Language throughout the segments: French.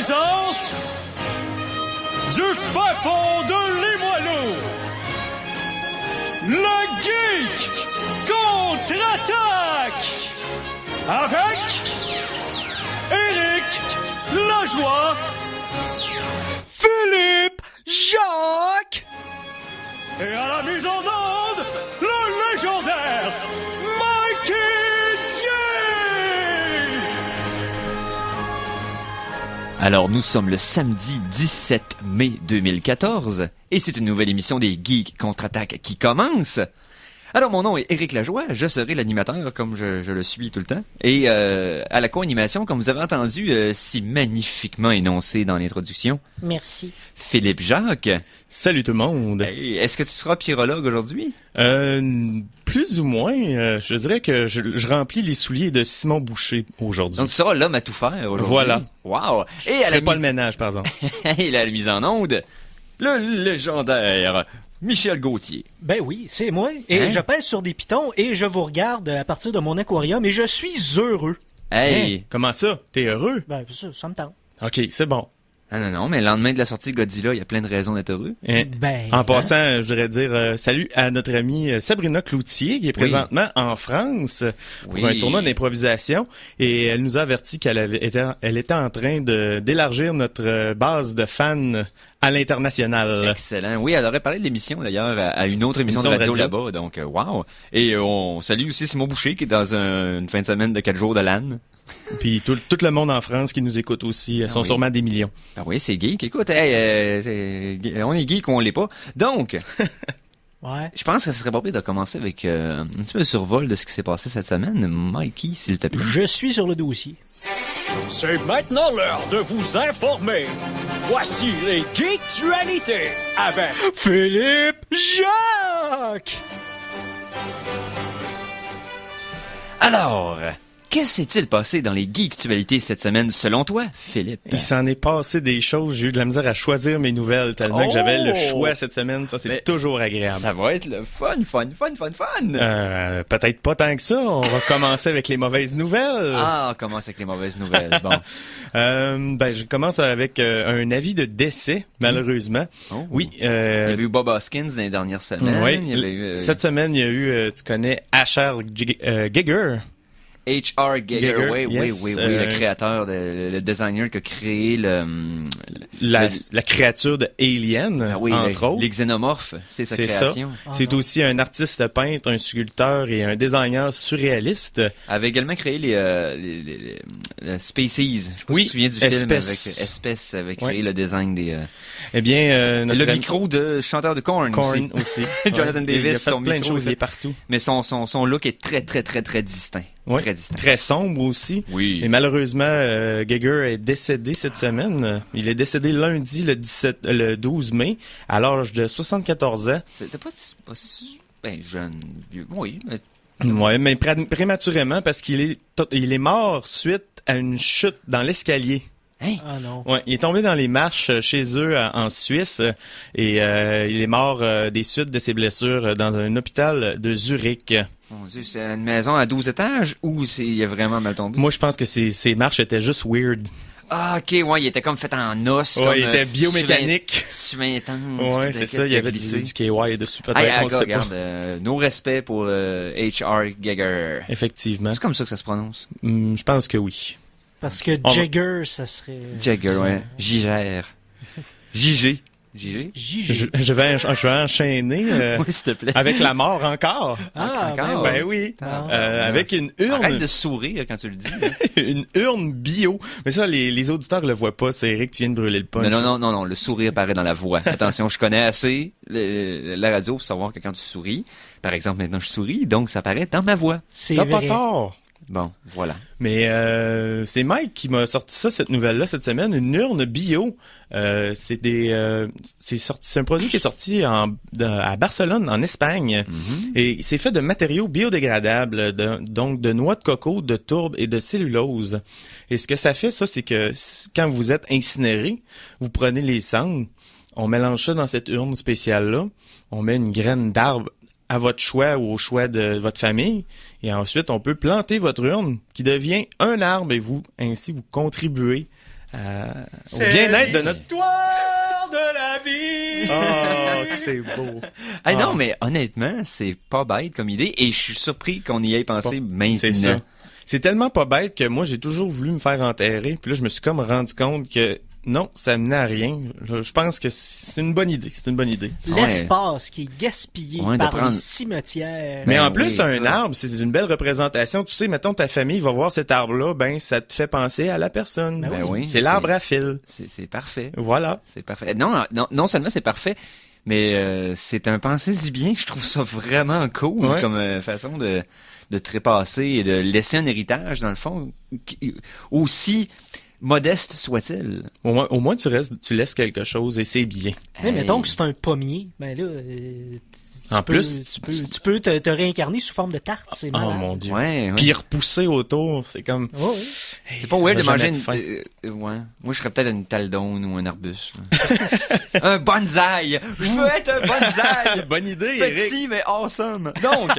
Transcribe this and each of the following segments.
présente du fin fond de Limoilou, le Geek contre-attaque avec Éric Lajoie, Philippe Jacques et à la mise en onde, le légendaire Mikey J. Alors, nous sommes le samedi 17 mai 2014, et c'est une nouvelle émission des Geeks contre-attaque qui commence. Alors, mon nom est Éric Lajoie, je serai l'animateur comme je le suis tout le temps. Et à la co-animation, comme vous avez entendu si magnifiquement énoncé dans l'introduction. Merci. Philippe Jacques. Salut tout le monde. Hey, est-ce que tu seras pyrologue aujourd'hui? Plus ou moins. Je dirais que je remplis les souliers de Simon Boucher aujourd'hui. Donc, tu seras l'homme à tout faire aujourd'hui. Voilà. Wow. Et je fais pas le ménage, par exemple. Et à la mise en onde, le légendaire Michel Gauthier. Ben oui, c'est moi. Et je pèse sur des pitons et je vous regarde à partir de mon aquarium et je suis heureux. Hey! Comment ça? T'es heureux? Ben ça me tente. OK, c'est bon. Ah non, mais le lendemain de la sortie de Godzilla, il y a plein de raisons d'être heureux. En passant, je voudrais dire salut à notre amie Sabrina Cloutier, qui est présentement en France pour un tournoi d'improvisation. Et elle nous a averti qu'elle était en train d'élargir notre base de fans à l'international. Excellent. Oui, elle aurait parlé de l'émission, d'ailleurs, à une autre émission de radio là-bas. Donc, wow. Et on salue aussi Simon Boucher, qui est dans une fin de semaine de 4 jours de LAN. Puis tout le monde en France qui nous écoute aussi, sont sûrement des millions. Ah oui, c'est geek. Écoute, on est geek ou on l'est pas. Donc, je pense que ce serait pas pire de commencer avec un petit peu de survol de ce qui s'est passé cette semaine. Mikey, s'il te plaît. Je suis sur le dossier. C'est maintenant l'heure de vous informer. Voici les Geektualités avec Philippe Jacques. Alors, que s'est-il passé dans les Geektualités cette semaine, selon toi, Philippe? Il s'en est passé des choses. J'ai eu de la misère à choisir mes nouvelles tellement que j'avais le choix cette semaine. Ça, c'est toujours agréable. Ça va être le fun. Peut-être pas tant que ça. On va commencer avec les mauvaises nouvelles. Ah, on commence avec les mauvaises nouvelles. Bon. Je commence avec un avis de décès, malheureusement. Oh. Oui. Il y avait eu Bob Hoskins dans les dernières semaines. Oui. Il y avait eu, cette semaine, il y a eu, tu connais Asher Giger. H.R. Giger, oui, le créateur, le designer qui a créé la créature de Alien, entre autres. Les xénomorphes, c'est sa création. Ça. C'est aussi un artiste peintre, un sculpteur et un designer surréaliste. Avait également créé les Species. Je sais pas si tu te souviens du film avec Espèce, avait créé le design des... le micro de chanteur de Korn aussi. Jonathan Davis, il a fait son plein micro, de choses, il est partout. Mais son look est très, très, très, très distinct. Oui, très distinct. Très sombre aussi. Oui. Et malheureusement, Giger est décédé cette semaine. Il est décédé lundi, le 12 mai, à l'âge de 74 ans. C'était pas jeune, vieux. Oui, mais prématurément parce qu'il est mort suite à une chute dans l'escalier. Hein? Ah non. Ouais, il est tombé dans les marches chez eux en Suisse et il est mort des suites de ses blessures dans un hôpital de Zurich. Mon Dieu, c'est une maison à 12 étages ou il est vraiment mal tombé? Moi, je pense que ces marches étaient juste weird. Ah, ok, ouais, il était comme fait en os. Ouais, comme, il était biomécanique. Suintante. Ouais, c'est ça, il y avait du KY dessus, peut-être. Ah, regarde, nos respects pour H.R. Giger. Effectivement. C'est comme ça que ça se prononce? Je pense que oui. Parce que Jagger, ça serait... Jagger, ouais. Giger. JG. Je vais enchaîner oui, s'il te plaît. avec la mort encore. Ah, encore? Ben oui. Avec une urne. Arrête de sourire quand tu le dis. Une urne bio. Mais ça, les auditeurs le voient pas. C'est Eric, tu viens de brûler le punch. Non, le sourire paraît dans la voix. Attention, je connais assez la radio pour savoir que quand tu souris, par exemple, maintenant je souris, donc ça paraît dans ma voix. T'as pas tort. Bon, voilà. Mais c'est Mike qui m'a sorti cette nouvelle-là cette semaine, une urne bio. C'est un produit qui est sorti à Barcelone, en Espagne. Mm-hmm. Et c'est fait de matériaux biodégradables, donc de noix de coco, de tourbe et de cellulose. Et ce que ça fait, ça, c'est que quand vous êtes incinéré, vous prenez les cendres, on mélange ça dans cette urne spéciale-là, on met une graine d'arbre à votre choix ou au choix de votre famille. Et ensuite, on peut planter votre urne qui devient un arbre et ainsi vous contribuez au bien-être de notre... Histoire de la vie. Oh, que c'est beau. Ah non, mais honnêtement, c'est pas bête comme idée et je suis surpris qu'on y ait pensé maintenant. C'est ça. C'est tellement pas bête que moi, j'ai toujours voulu me faire enterrer. Puis là, je me suis comme rendu compte que non, ça menait à rien. Je pense que c'est une bonne idée. C'est une bonne idée. L'espace qui est gaspillé par les cimetières. Mais Ben en plus, oui, un arbre, c'est une belle représentation. Tu sais, mettons, ta famille va voir cet arbre-là, ben, ça te fait penser à la personne. Ben oui, c'est l'arbre à fil. C'est parfait. Voilà. C'est parfait. Non seulement c'est parfait, mais c'est un pensez-y bien. Je trouve ça vraiment cool comme façon de trépasser et de laisser un héritage, dans le fond, aussi modeste soit-il. Au moins, tu laisses quelque chose et c'est bien. Mais mettons que c'est un pommier, ben là, tu peux te réincarner sous forme de tarte, c'est malade. Oh mon Dieu. Ouais. Puis repousser autour, c'est comme... Oh, oui. C'est pas weird de manger une... ouais. Moi, je serais peut-être une taldone ou un arbuste. Un bonsaï! Je veux être un bonsaï! Bonne idée, Eric. Petit, mais awesome! Donc,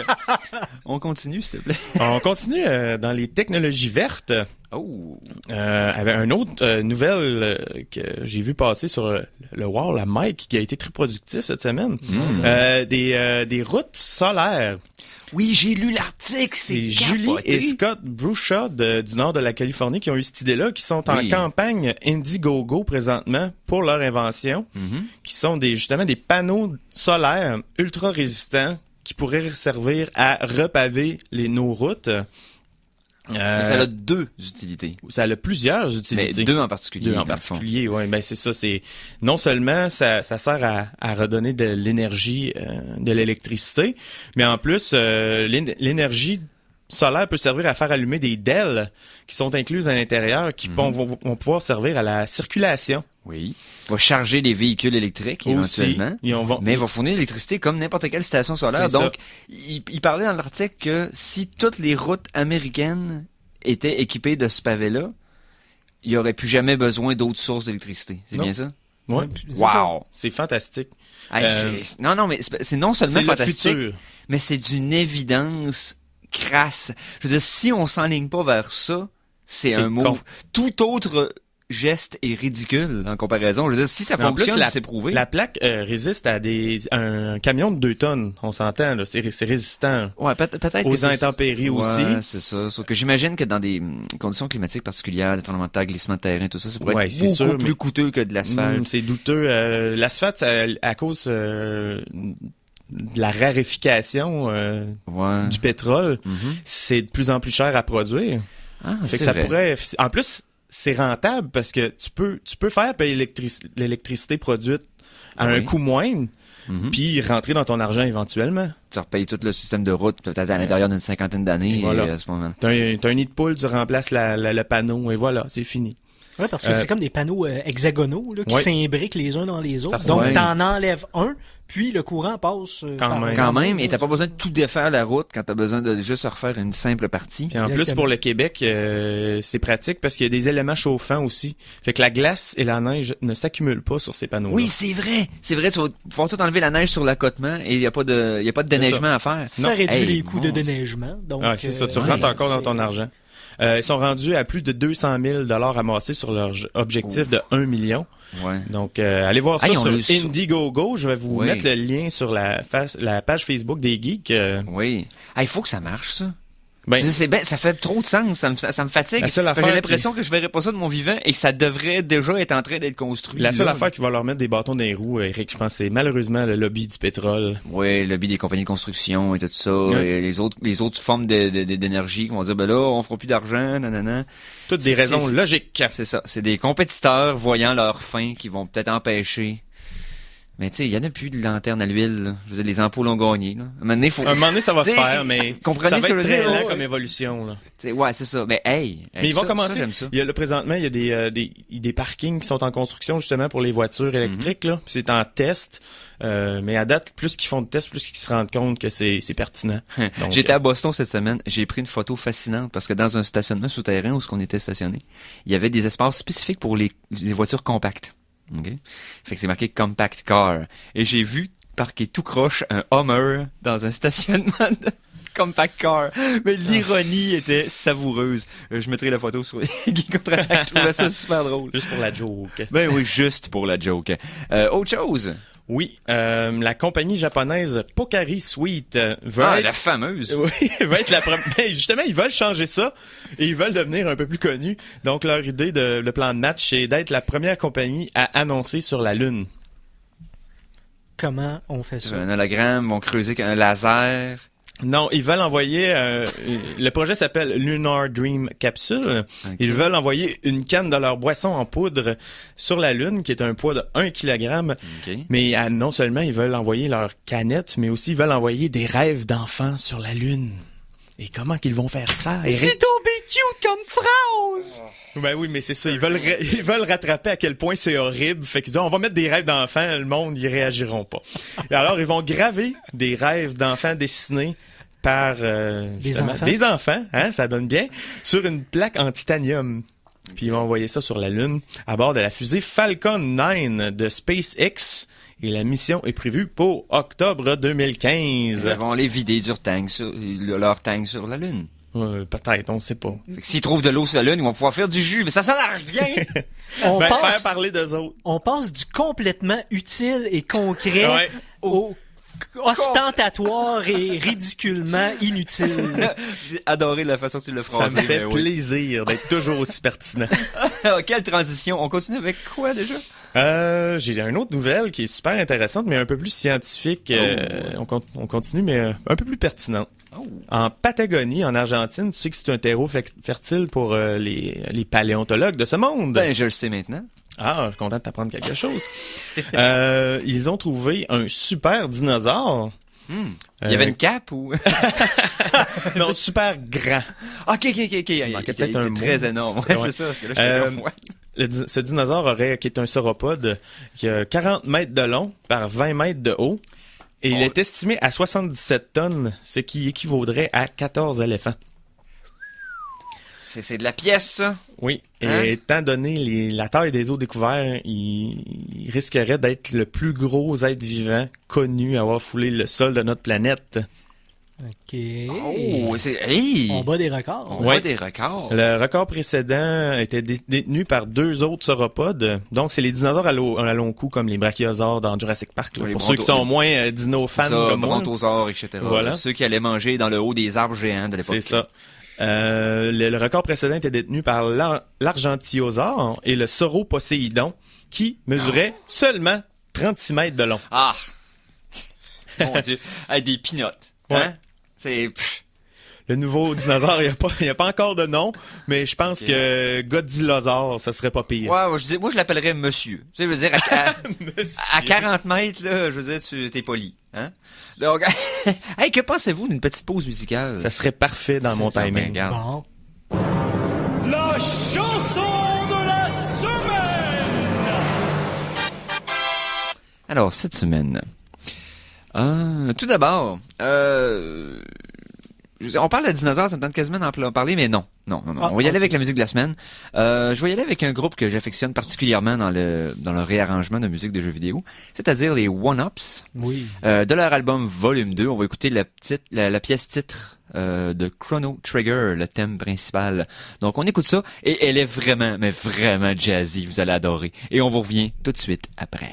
on continue, s'il te plaît. On continue dans les technologies vertes. Oh! Avec une autre nouvelle que j'ai vu passer sur le wall à Mike, qui a été très productif cette semaine. Des routes solaires. Oui, j'ai lu l'article, c'est Julie et Scott Brusha du nord de la Californie qui ont eu cette idée-là, qui sont en campagne Indiegogo présentement pour leur invention, qui sont justement des panneaux solaires ultra résistants qui pourraient servir à repaver nos routes. Mais ça a deux utilités. Ça a plusieurs utilités. Mais deux en particulier. Oui. Ben c'est ça. C'est non seulement ça sert à redonner de l'énergie, de l'électricité, mais en plus l'énergie solaire peut servir à faire allumer des DEL qui sont incluses à l'intérieur, qui vont pouvoir servir à la circulation. Oui. Va charger des véhicules électriques éventuellement. Mais va fournir l'électricité comme n'importe quelle station solaire. Donc, il parlait dans l'article que si toutes les routes américaines étaient équipées de ce pavé-là, il n'y aurait plus jamais besoin d'autres sources d'électricité. C'est bien ça? Oui. Wow! C'est fantastique. Mais c'est non seulement fantastique, le futur. Mais c'est d'une évidence crasse. Je veux dire, si on s'enligne pas vers ça, c'est un mot. Tout autre geste est ridicule en comparaison. Je veux dire, si ça fonctionne, c'est prouvé. La plaque résiste à un camion de 2 tonnes. On s'entend, là. C'est résistant. Ouais, peut-être aux intempéries aussi. Ouais, c'est ça. Sauf que j'imagine que dans des conditions climatiques particulières, les tremblements de terre, glissement de terrain, tout ça, ça pourrait être beaucoup plus coûteux que de l'asphalte. C'est douteux. L'asphalte, à cause de la raréfication du pétrole, c'est de plus en plus cher à produire. Fait que ça pourrait. En plus, c'est rentable parce que tu peux faire payer l'électricité produite à un coût moindre, puis rentrer dans ton argent éventuellement. Tu repayes tout le système de route peut-être à l'intérieur d'une cinquantaine d'années à ce moment. T'as un nid de poule, tu remplaces le panneau et voilà, c'est fini. Oui, parce que c'est comme des panneaux hexagonaux là, qui s'imbriquent les uns dans les autres. Donc, t'en enlèves un, puis le courant passe quand même, et t'as pas besoin de tout défaire la route quand t'as besoin de juste refaire une simple partie. Puis en plus, pour le Québec, c'est pratique parce qu'il y a des éléments chauffants aussi. Fait que la glace et la neige ne s'accumulent pas sur ces panneaux-là. Oui, c'est vrai. C'est vrai, tu vas pouvoir tout enlever la neige sur l'accotement et il y a pas de déneigement à faire. Ça réduit les coûts de déneigement. Donc, c'est ça, tu rentres encore dans ton argent. Ils sont rendus à plus de 200 000 $ amassés sur leur objectif de 1 million. Ouais. Donc, allez voir ça sur Indiegogo. Je vais vous mettre le lien sur la page Facebook des Geeks. Oui. Il faut que ça marche, ça. Ça fait trop de sens. Ça me fatigue. J'ai l'impression que je verrai pas ça de mon vivant et que ça devrait déjà être en train d'être construit. La seule affaire qui va leur mettre des bâtons dans les roues, Eric, je pense, c'est malheureusement le lobby du pétrole. Oui, le lobby des compagnies de construction et tout ça. Et les autres formes d'énergie qui vont dire, là, on fera plus d'argent, nanana. Toutes des raisons logiques. C'est ça. C'est des compétiteurs voyant leur fin qui vont peut-être empêcher. Mais tu sais, il y en a plus de lanternes à l'huile. Là. Je veux dire, les ampoules ont gagné. Là. Un moment donné, ça va se faire, mais comprenez ça va ce que être je veux très dire, lent comme évolution. Là. Ouais, c'est ça. Mais mais ils vont commencer. Présentement, il y a des parkings qui sont en construction justement pour les voitures électriques. Là. Puis c'est en test. Mais à date, plus qu'ils font de tests, plus qu'ils se rendent compte que c'est pertinent. Donc, j'étais à Boston cette semaine. J'ai pris une photo fascinante parce que dans un stationnement souterrain où on était stationné, il y avait des espaces spécifiques pour les voitures compactes. Okay. Fait que c'est marqué Compact Car. Et j'ai vu parquer tout croche un Hummer dans un stationnement Compact Car. Mais l'ironie était savoureuse. Je mettrai la photo sur Geek Contre-Attaque. Je trouvais ça super drôle. Juste pour la joke. Ben oui, juste pour la joke. Autre chose? Oui, la compagnie japonaise Pocari Sweet veut être... la fameuse. Oui, va être la première. Justement, ils veulent changer ça et ils veulent devenir un peu plus connus. Donc, leur idée le plan de match, c'est d'être la première compagnie à annoncer sur la Lune. Comment on fait ça? Un hologramme, vont creuser avec un laser. Non, ils veulent envoyer... le projet s'appelle Lunar Dream Capsule. Okay. Ils veulent envoyer une canne de leur boisson en poudre sur la Lune, qui est un poids de 1 kg. Okay. Mais non seulement ils veulent envoyer leur canette, mais aussi ils veulent envoyer des rêves d'enfants sur la Lune. Et comment qu'ils vont faire ça, Eric? C'est tombé cute comme phrase! Ben oui, mais c'est ça. Ils veulent rattraper à quel point c'est horrible. Fait qu'ils disent, on va mettre des rêves d'enfants, le monde, ils réagiront pas. Et alors, ils vont graver des rêves d'enfants dessinés par des enfants, hein, ça donne bien, sur une plaque en titanium. Puis ils vont envoyer ça sur la Lune à bord de la fusée Falcon 9 de SpaceX. Et la mission est prévue pour octobre 2015. Ils vont les vider leur tank sur la Lune. Peut-être, on sait pas. Fait que s'ils trouvent de l'eau sur la Lune, ils vont pouvoir faire du jus, mais ça sert à rien! Faire parler d'eux autres. On passe du complètement utile et concret au ostentatoire et ridiculement inutile. J'ai adoré la façon que tu l'as phrasé. Ça me fait plaisir d'être toujours aussi pertinent. Quelle transition! On continue avec quoi déjà? J'ai une autre nouvelle qui est super intéressante, mais un peu plus scientifique. On continue, mais un peu plus pertinente. Oh. En Patagonie, en Argentine, tu sais que c'est un terreau fertile pour les paléontologues de ce monde. Ben, je le sais maintenant. Ah, je suis content de t'apprendre quelque chose. Ils ont trouvé un super dinosaure. Il y avait une cape ou? Non, super grand. Ok. Il manquait peut-être un mot. Très énorme. Ouais, c'est ça. Parce que là, ce dinosaure qui est un sauropode, qui a 40 mètres de long par 20 mètres de haut. Et il est estimé à 77 tonnes, ce qui équivaudrait à 14 éléphants. C'est de la pièce, ça? Oui. Et étant donné la taille des os découverts, il risquerait d'être le plus gros être vivant connu à avoir foulé le sol de notre planète. OK. Oh, on bat des records. On bat des records. Le record précédent était détenu par 2 autres sauropodes. Donc, c'est les dinosaures à long cou, comme les brachiosaures dans Jurassic Park. Là, pour ceux qui sont moins dino-fans comme moi. Brontosaures, etc. Voilà. Ceux qui allaient manger dans le haut des arbres géants de l'époque. C'est ça. Le record précédent était détenu par l'argentiosaure et le sauroposéidon, qui mesurait seulement 36 mètres de long. Ah! Mon Dieu. Avec des pinottes. Ouais. Hein? C'est... Le nouveau dinosaure, il y a pas encore de nom, mais je pense que Godzillasaure, ça serait pas pire. Ouais, moi je l'appellerais monsieur. Tu sais, je veux dire, à 40 mètres, là, je veux dire, t'es poli. Hein? Donc, hey, que pensez-vous d'une petite pause musicale? Ça serait parfait dans mon timing. Bon. La chanson de la semaine! Alors, cette semaine... tout d'abord, on parle de dinosaures, ça me tente quasiment d'en parler, mais non. On va y aller avec la musique de la semaine. Je vais y aller avec un groupe que j'affectionne particulièrement dans le réarrangement de musique de jeux vidéo, c'est-à-dire les One-Ups. Oui. De leur album Volume 2, on va écouter la pièce titre de Chrono Trigger, le thème principal. Donc on écoute ça, et elle est vraiment, mais vraiment jazzy, vous allez adorer. Et on vous revient tout de suite après.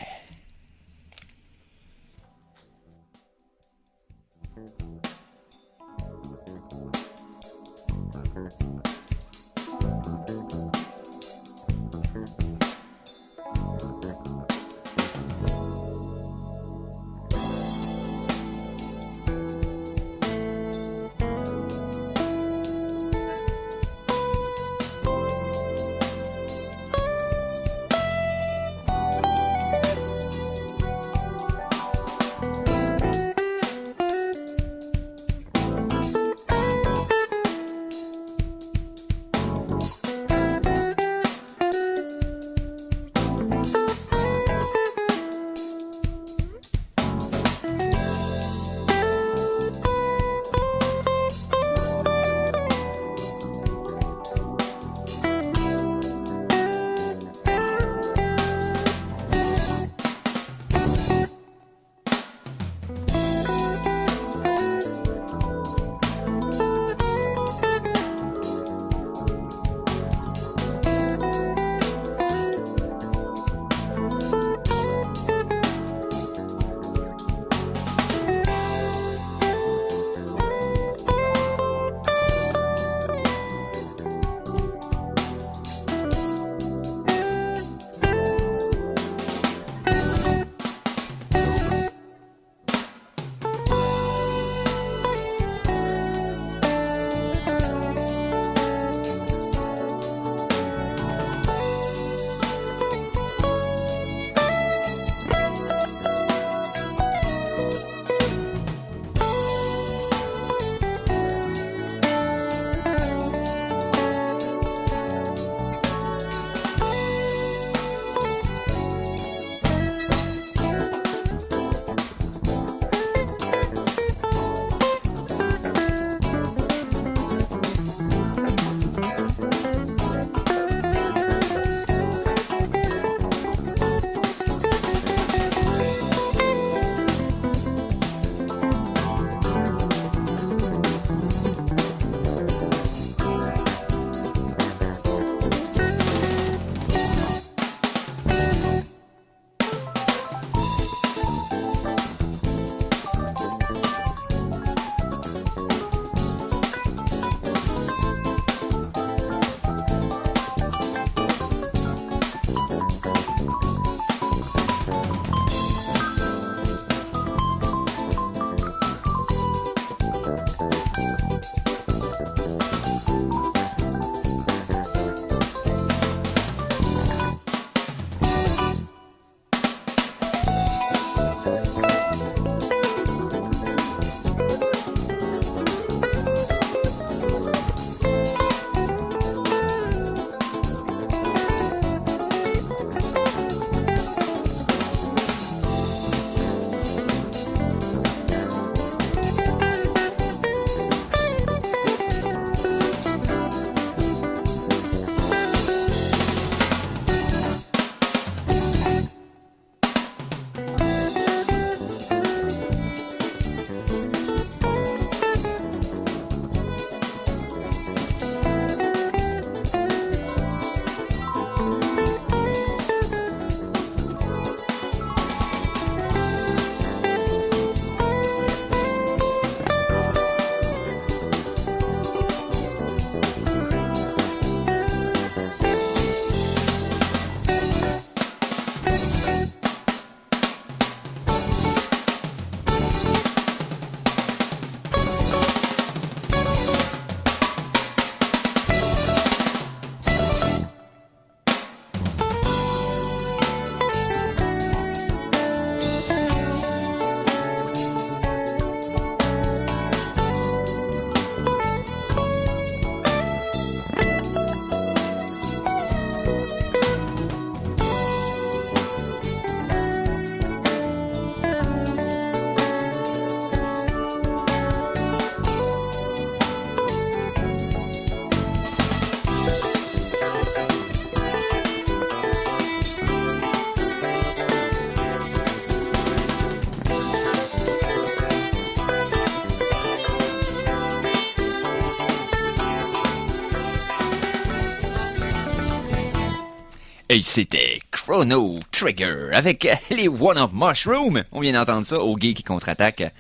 Et c'était Chrono Trigger avec les One Up Mushroom. On vient d'entendre ça au Geek qui contre-attaque.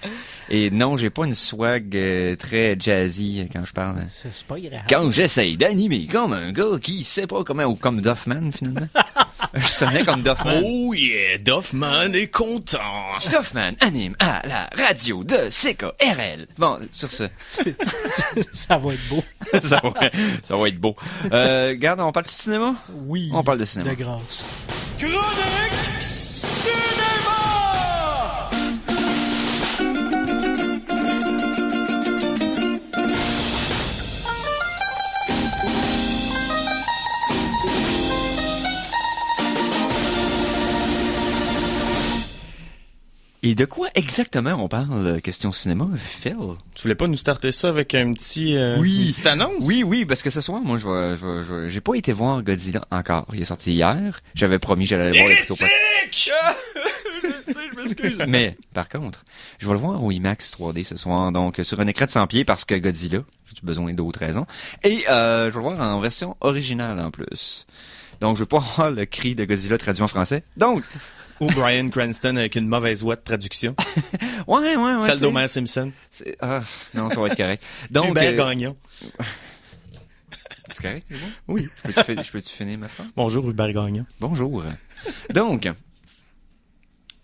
Et non, j'ai pas une swag très jazzy quand je parle. C'est pas grave. Quand j'essaye d'animer comme un gars qui sait pas comment, ou comme Duffman finalement. Je sonnais comme Duffman. Oh yeah, Duffman est content. Duffman anime à la radio de CKRL. Bon, sur ce. Ça va être beau. ça va être beau. Regarde, on parle de cinéma? Oui. On parle de cinéma. De grâce. Chronique Cinéma! Et de quoi exactement on parle, question cinéma, Phil? Tu voulais pas nous starter ça avec un petit, une petite annonce? Oui, parce que ce soir, moi, j'ai pas été voir Godzilla encore. Il est sorti hier. J'avais promis que j'allais le voir le plus tôt possible. Je m'excuse. Mais, par contre, je vais le voir au IMAX 3D ce soir, donc sur un écran de 100 pieds parce que Godzilla, j'ai besoin d'autres raisons. Et je vais le voir en version originale en plus. Donc, je vais pas avoir le cri de Godzilla traduit en français. Donc... Ou Bryan Cranston avec une mauvaise voix de traduction. Ouais. Celle d'Homer Simpson. Non, ça va être correct. Donc, Hubert Gagnon. C'est correct, c'est bon? Oui. Je peux-tu finir ma phrase? Bonjour Hubert Gagnon. Bonjour. Donc,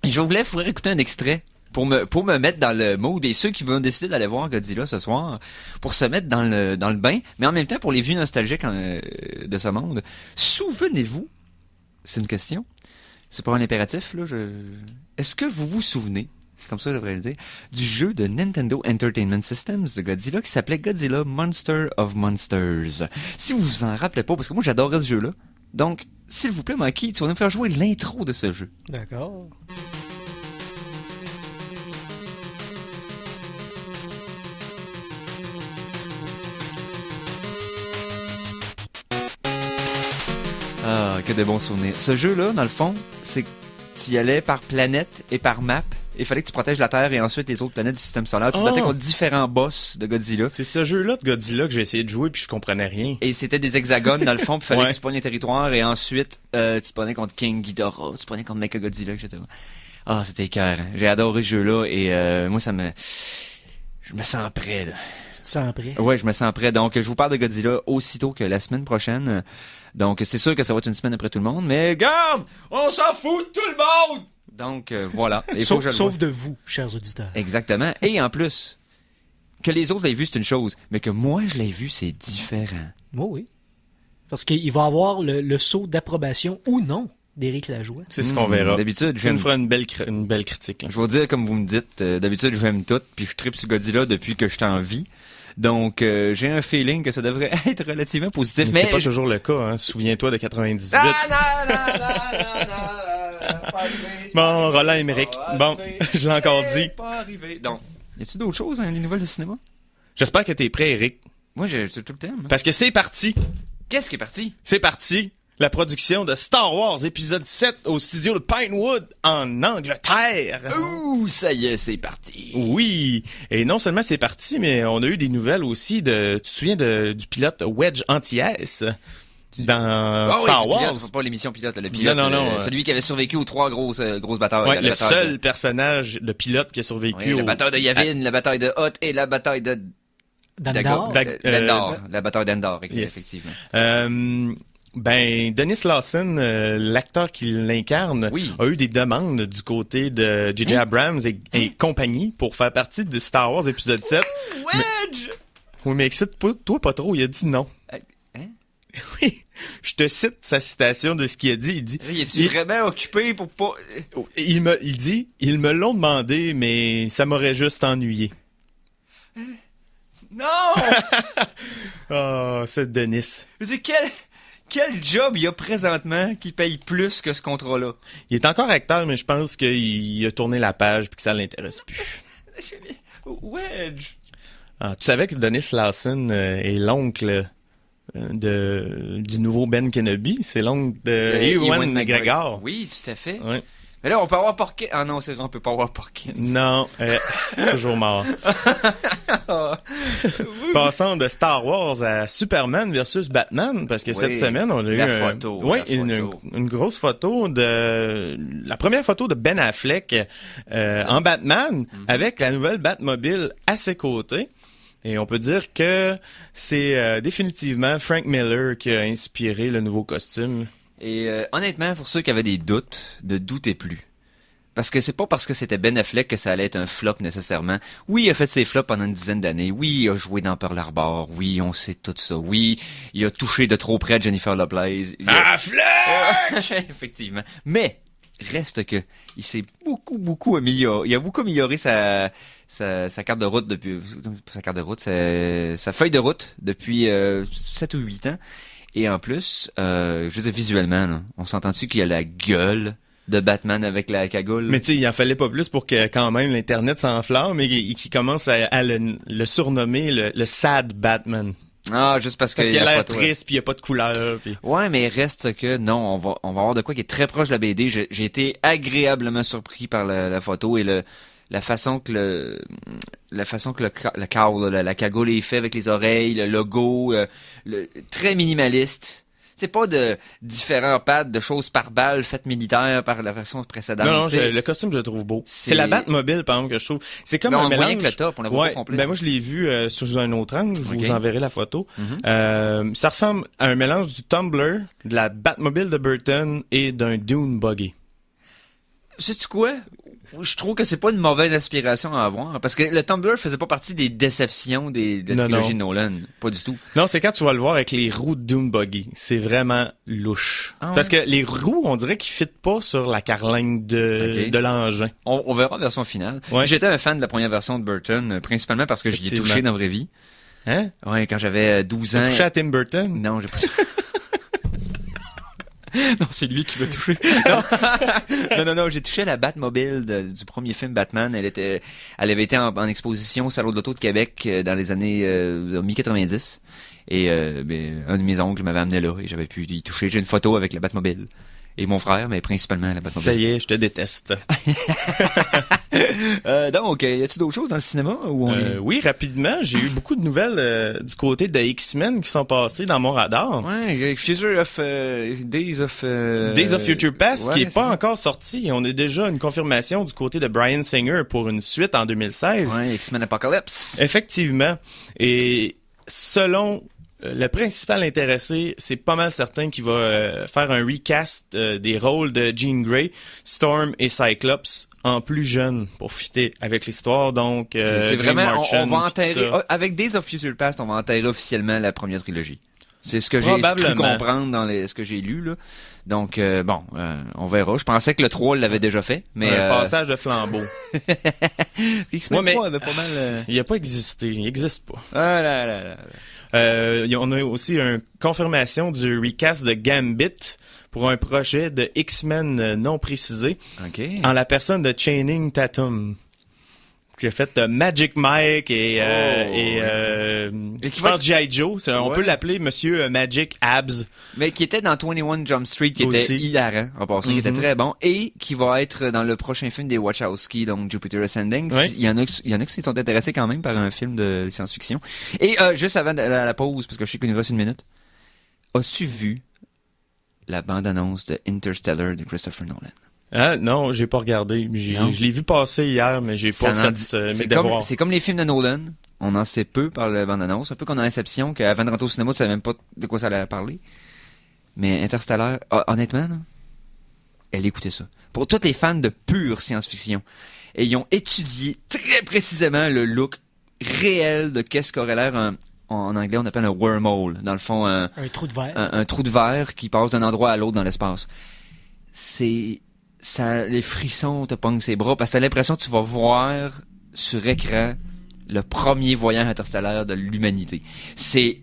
je voulais faire écouter un extrait pour me mettre dans le mood et ceux qui vont décider d'aller voir Godzilla ce soir, pour se mettre dans le bain, mais en même temps pour les vues nostalgiques de ce monde. Souvenez-vous, c'est une question, c'est pas un impératif, là, est-ce que vous vous souvenez, comme ça je devrais le dire, du jeu de Nintendo Entertainment Systems de Godzilla qui s'appelait Godzilla Monster of Monsters? Si vous vous en rappelez pas, parce que moi j'adorais ce jeu-là, donc, s'il vous plaît, Maki, tu vas nous faire jouer l'intro de ce jeu. D'accord. Ah, que de bons souvenirs. Ce jeu-là, dans le fond, c'est que tu y allais par planète et par map. Il fallait que tu protèges la Terre et ensuite les autres planètes du système solaire. Tu te battais contre différents boss de Godzilla. C'est ce jeu-là de Godzilla que j'ai essayé de jouer puis je comprenais rien. Et c'était des hexagones dans le fond, puis fallait Ouais. que tu prennes les territoires et ensuite tu te prenais contre King Ghidorah, tu te prenais contre Mechagodzilla, etc. Ah, c'était écœurant. J'ai adoré ce jeu-là et moi je me sens prêt, là. Tu te sens prêt? Ouais, je me sens prêt. Donc, je vous parle de Godzilla aussitôt que la semaine prochaine. Donc, c'est sûr que ça va être une semaine après tout le monde, mais regarde, on s'en fout de tout le monde! Donc, voilà. Il faut que je le Sauf voie. de vous, chers auditeurs. Exactement. Et en plus, que les autres l'aient vu, c'est une chose, mais que moi, je l'ai vu, c'est différent. Oui. Parce qu'il va avoir le saut d'approbation ou non d'Éric Lajoie. C'est ce qu'on verra. D'habitude, Tu nous feras une belle critique. Là. Je vais dire comme vous me dites, d'habitude j'aime tout, puis je tripe sur Godzilla depuis que je suis en vie. Donc j'ai un feeling que ça devrait être relativement positif. Mais c'est pas toujours le cas, hein. Souviens-toi de 98. Bon, Roland Emmerich. Bon, je l'ai encore dit. Pas arrivé. Donc, y a-t-il d'autres choses, hein, les nouvelles de cinéma? J'espère que t'es prêt, Eric. Moi, j'ai tout le temps. Hein. Parce que c'est parti. Qu'est-ce qui est parti? C'est parti. La production de Star Wars épisode 7 au studio de Pinewood en Angleterre. Ouh, ça y est, c'est parti. Oui. Et non seulement c'est parti, mais on a eu des nouvelles aussi tu te souviens du pilote Wedge Antilles dans Star Wars? Pilote, pas l'émission pilote, le pilote. Non. Celui qui avait survécu aux 3 grosses batailles. Ouais, le bataille seul personnage de pilote qui a survécu la bataille de Yavin, la bataille de Hoth et la bataille de Dandar. d'Endor. La bataille d'Endor, effectivement. Dennis Lawson, l'acteur qui l'incarne, a eu des demandes du côté de J.J. Abrams et compagnie pour faire partie de Star Wars épisode 7. Wedge! Mais excite-toi pas trop, il a dit non. Hein? Oui, je te cite sa citation de ce qu'il a dit. Il dit... Es-tu vraiment occupé pour pas... Il dit, ils me l'ont demandé, mais ça m'aurait juste ennuyé. Non! Oh, c'est Dennis. C'est quel job il y a présentement qui paye plus que ce contrat-là? Il est encore acteur, mais je pense qu'il a tourné la page puis que ça l'intéresse plus. Wedge! Ah, tu savais que Dennis Lawson est l'oncle du nouveau Ben Kenobi? C'est l'oncle de Ewan McGregor. Oui, tout à fait. Ouais. Mais là, on peut avoir Porkins. Ah non, c'est vrai, on peut pas avoir Porkins. Non, toujours mort. Passons de Star Wars à Superman versus Batman, parce que cette semaine, on a eu une grosse photo de la première photo de Ben Affleck en Batman avec la nouvelle Batmobile à ses côtés. Et on peut dire que c'est définitivement Frank Miller qui a inspiré le nouveau costume. Et honnêtement, pour ceux qui avaient des doutes, ne doutez plus. Parce que c'est pas parce que c'était Ben Affleck que ça allait être un flop nécessairement. Oui, il a fait ses flops pendant une dizaine d'années. Oui, il a joué dans Pearl Harbor. Oui, on sait tout ça. Oui, il a touché de trop près Jennifer Lopez. Affleck! Effectivement. Mais, reste que, il s'est beaucoup amélioré. Il a beaucoup amélioré sa carte de route depuis, sa feuille de route depuis 7 ou 8 ans. Et en plus, je veux dire, visuellement, là, on s'entend-tu qu'il a la gueule de Batman avec la cagoule? Mais tu sais, il en fallait pas plus pour que quand même l'Internet s'enflamme et qu'il commence à le surnommer le sad Batman. Ah, juste parce qu'il a l'air triste puis il y a pas de couleur. Puis... Ouais, mais reste que non, on va avoir de quoi qui est très proche de la BD. J'ai été agréablement surpris par la photo et la façon que le cadre, la cagoule est fait avec les oreilles, le logo, très minimaliste. C'est pas de différents pads, de choses par balle faites militaires par la version précédente. Non, le costume, je le trouve beau. C'est la Batmobile, par exemple, que je trouve. C'est comme un mélange. Que le top, on la voit pas complet. Ben moi, je l'ai vu sous un autre angle. Je vous enverrai la photo. Ça ressemble à un mélange du Tumbler, de la Batmobile de Burton et d'un Dune Buggy. Sais-tu quoi? Je trouve que c'est pas une mauvaise aspiration à avoir, parce que le Tumbler faisait pas partie des déceptions de la trilogie de Nolan. Pas du tout. Non, c'est quand tu vas le voir avec les roues de Dune Buggy. C'est vraiment louche. Ah ouais. Parce que les roues, on dirait qu'ils fitent pas sur la carlingue de l'engin. On verra la version finale. Ouais. J'étais un fan de la première version de Burton, principalement parce que j'y ai touché dans la vraie vie. Hein? Ouais, quand j'avais 12 ans. T'as touché à Tim Burton? Non, j'ai pas Non, c'est lui qui m'a touché. Non, j'ai touché à la Batmobile du premier film Batman. Elle avait été en exposition au Salon de l'Auto de Québec dans les années mi-90. Et un de mes oncles m'avait amené là et j'avais pu y toucher. J'ai une photo avec la Batmobile. Et mon frère, mais principalement la Batmobile. Ça y est, je te déteste. Donc, y a-t-il d'autres choses dans le cinéma où Oui, rapidement, j'ai eu beaucoup de nouvelles du côté de X-Men qui sont passées dans mon radar. Ouais, Days of Future Past, qui est pas encore sorti. On a déjà une confirmation du côté de Bryan Singer pour une suite en 2016. Ouais, X-Men Apocalypse. Effectivement. Et selon le principal intéressé, c'est pas mal certain qu'il va faire un recast des rôles de Jean Grey, Storm et Cyclops en plus jeune pour fitter avec l'histoire. Donc, c'est vraiment, on va enterrer, avec Days of Future Past, on va enterrer officiellement la première trilogie. C'est ce que j'ai cru comprendre dans ce que j'ai lu, là. Donc, on verra. Je pensais que le 3 l'avait déjà fait, mais... Un passage de flambeau. X-Men 3 avait pas mal... Il a pas existé. Il existe pas. Ah là là là. On a aussi une confirmation du recast de Gambit pour un projet de X-Men non précisé. Okay. En la personne de Channing Tatum. Qui a fait Magic Mike et G.I. Joe. On peut l'appeler Monsieur Magic Abs. Mais qui était dans 21 Jump Street, qui était hilarant, en passant, qui était très bon, et qui va être dans le prochain film des Wachowski, donc Jupiter Ascending. Ouais. Il y en a qui sont intéressés quand même par un film de science-fiction. Et juste avant la pause, parce que je sais qu'il nous reste une minute, as-tu vu la bande-annonce de Interstellar de Christopher Nolan? Ah non, j'ai pas regardé. Je l'ai vu passer hier, mais j'ai pas fait mes devoirs. C'est comme les films de Nolan. On en sait peu par la bande-annonce. Un peu comme dans Inception, qu'avant de rentrer au cinéma, tu savais même pas de quoi ça allait parler. Mais Interstellar, honnêtement, là, elle écoutait ça. Pour tous les fans de pure science-fiction. Et ils ont étudié très précisément le look réel de qu'est-ce qu'aurait l'air en anglais, on appelle un wormhole. Dans le fond, un trou de verre. Un trou de verre qui passe d'un endroit à l'autre dans l'espace. Les frissons te pognent ses bras parce que t'as l'impression que tu vas voir sur écran le premier voyant interstellaire de l'humanité. C'est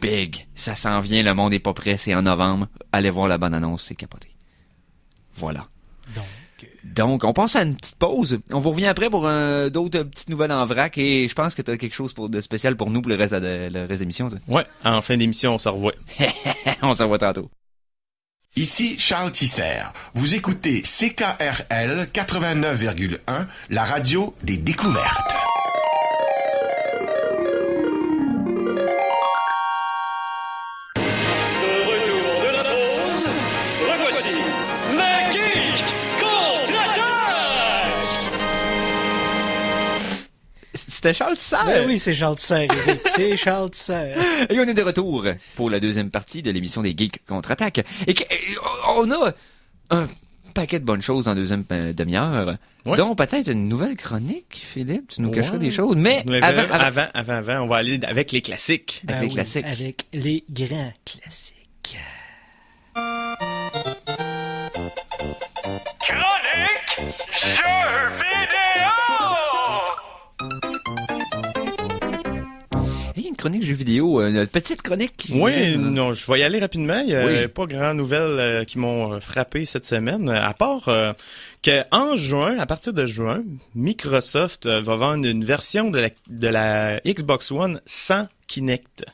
big. Ça s'en vient, le monde est pas prêt, c'est en novembre. Allez voir la bande-annonce, c'est capoté. Voilà. Donc, on passe à une petite pause. On vous revient après pour d'autres petites nouvelles en vrac et je pense que t'as quelque chose de spécial pour nous pour le reste de l'émission. Ouais, en fin d'émission, on se revoit. On se revoit tantôt. Ici Charles Tisser. Vous écoutez CKRL 89,1, la radio des découvertes. De retour de la pause, revoici le Geek Contre-Attaque! C'était Charles Tisser. Ben oui, c'est Charles Tisser, Eric. C'est Charles Tisser. Et on est de retour pour la deuxième partie de l'émission des Geeks Contre-Attaque. Et on a un paquet de bonnes choses dans la deuxième demi-heure. Ouais. Donc peut-être une nouvelle chronique, Philippe. Tu nous cacheras des choses. Mais avant, on va aller avec les classiques. avec les classiques. Avec les grands classiques. Chronique jeux vidéo! Et une chronique jeux vidéo, une petite chronique. Oui, non, je vais y aller rapidement. Il y a Oui. pas grand nouvelles qui m'ont frappé cette semaine, à part que en juin, à partir de juin, Microsoft va vendre une version de la Xbox One sans Kinect.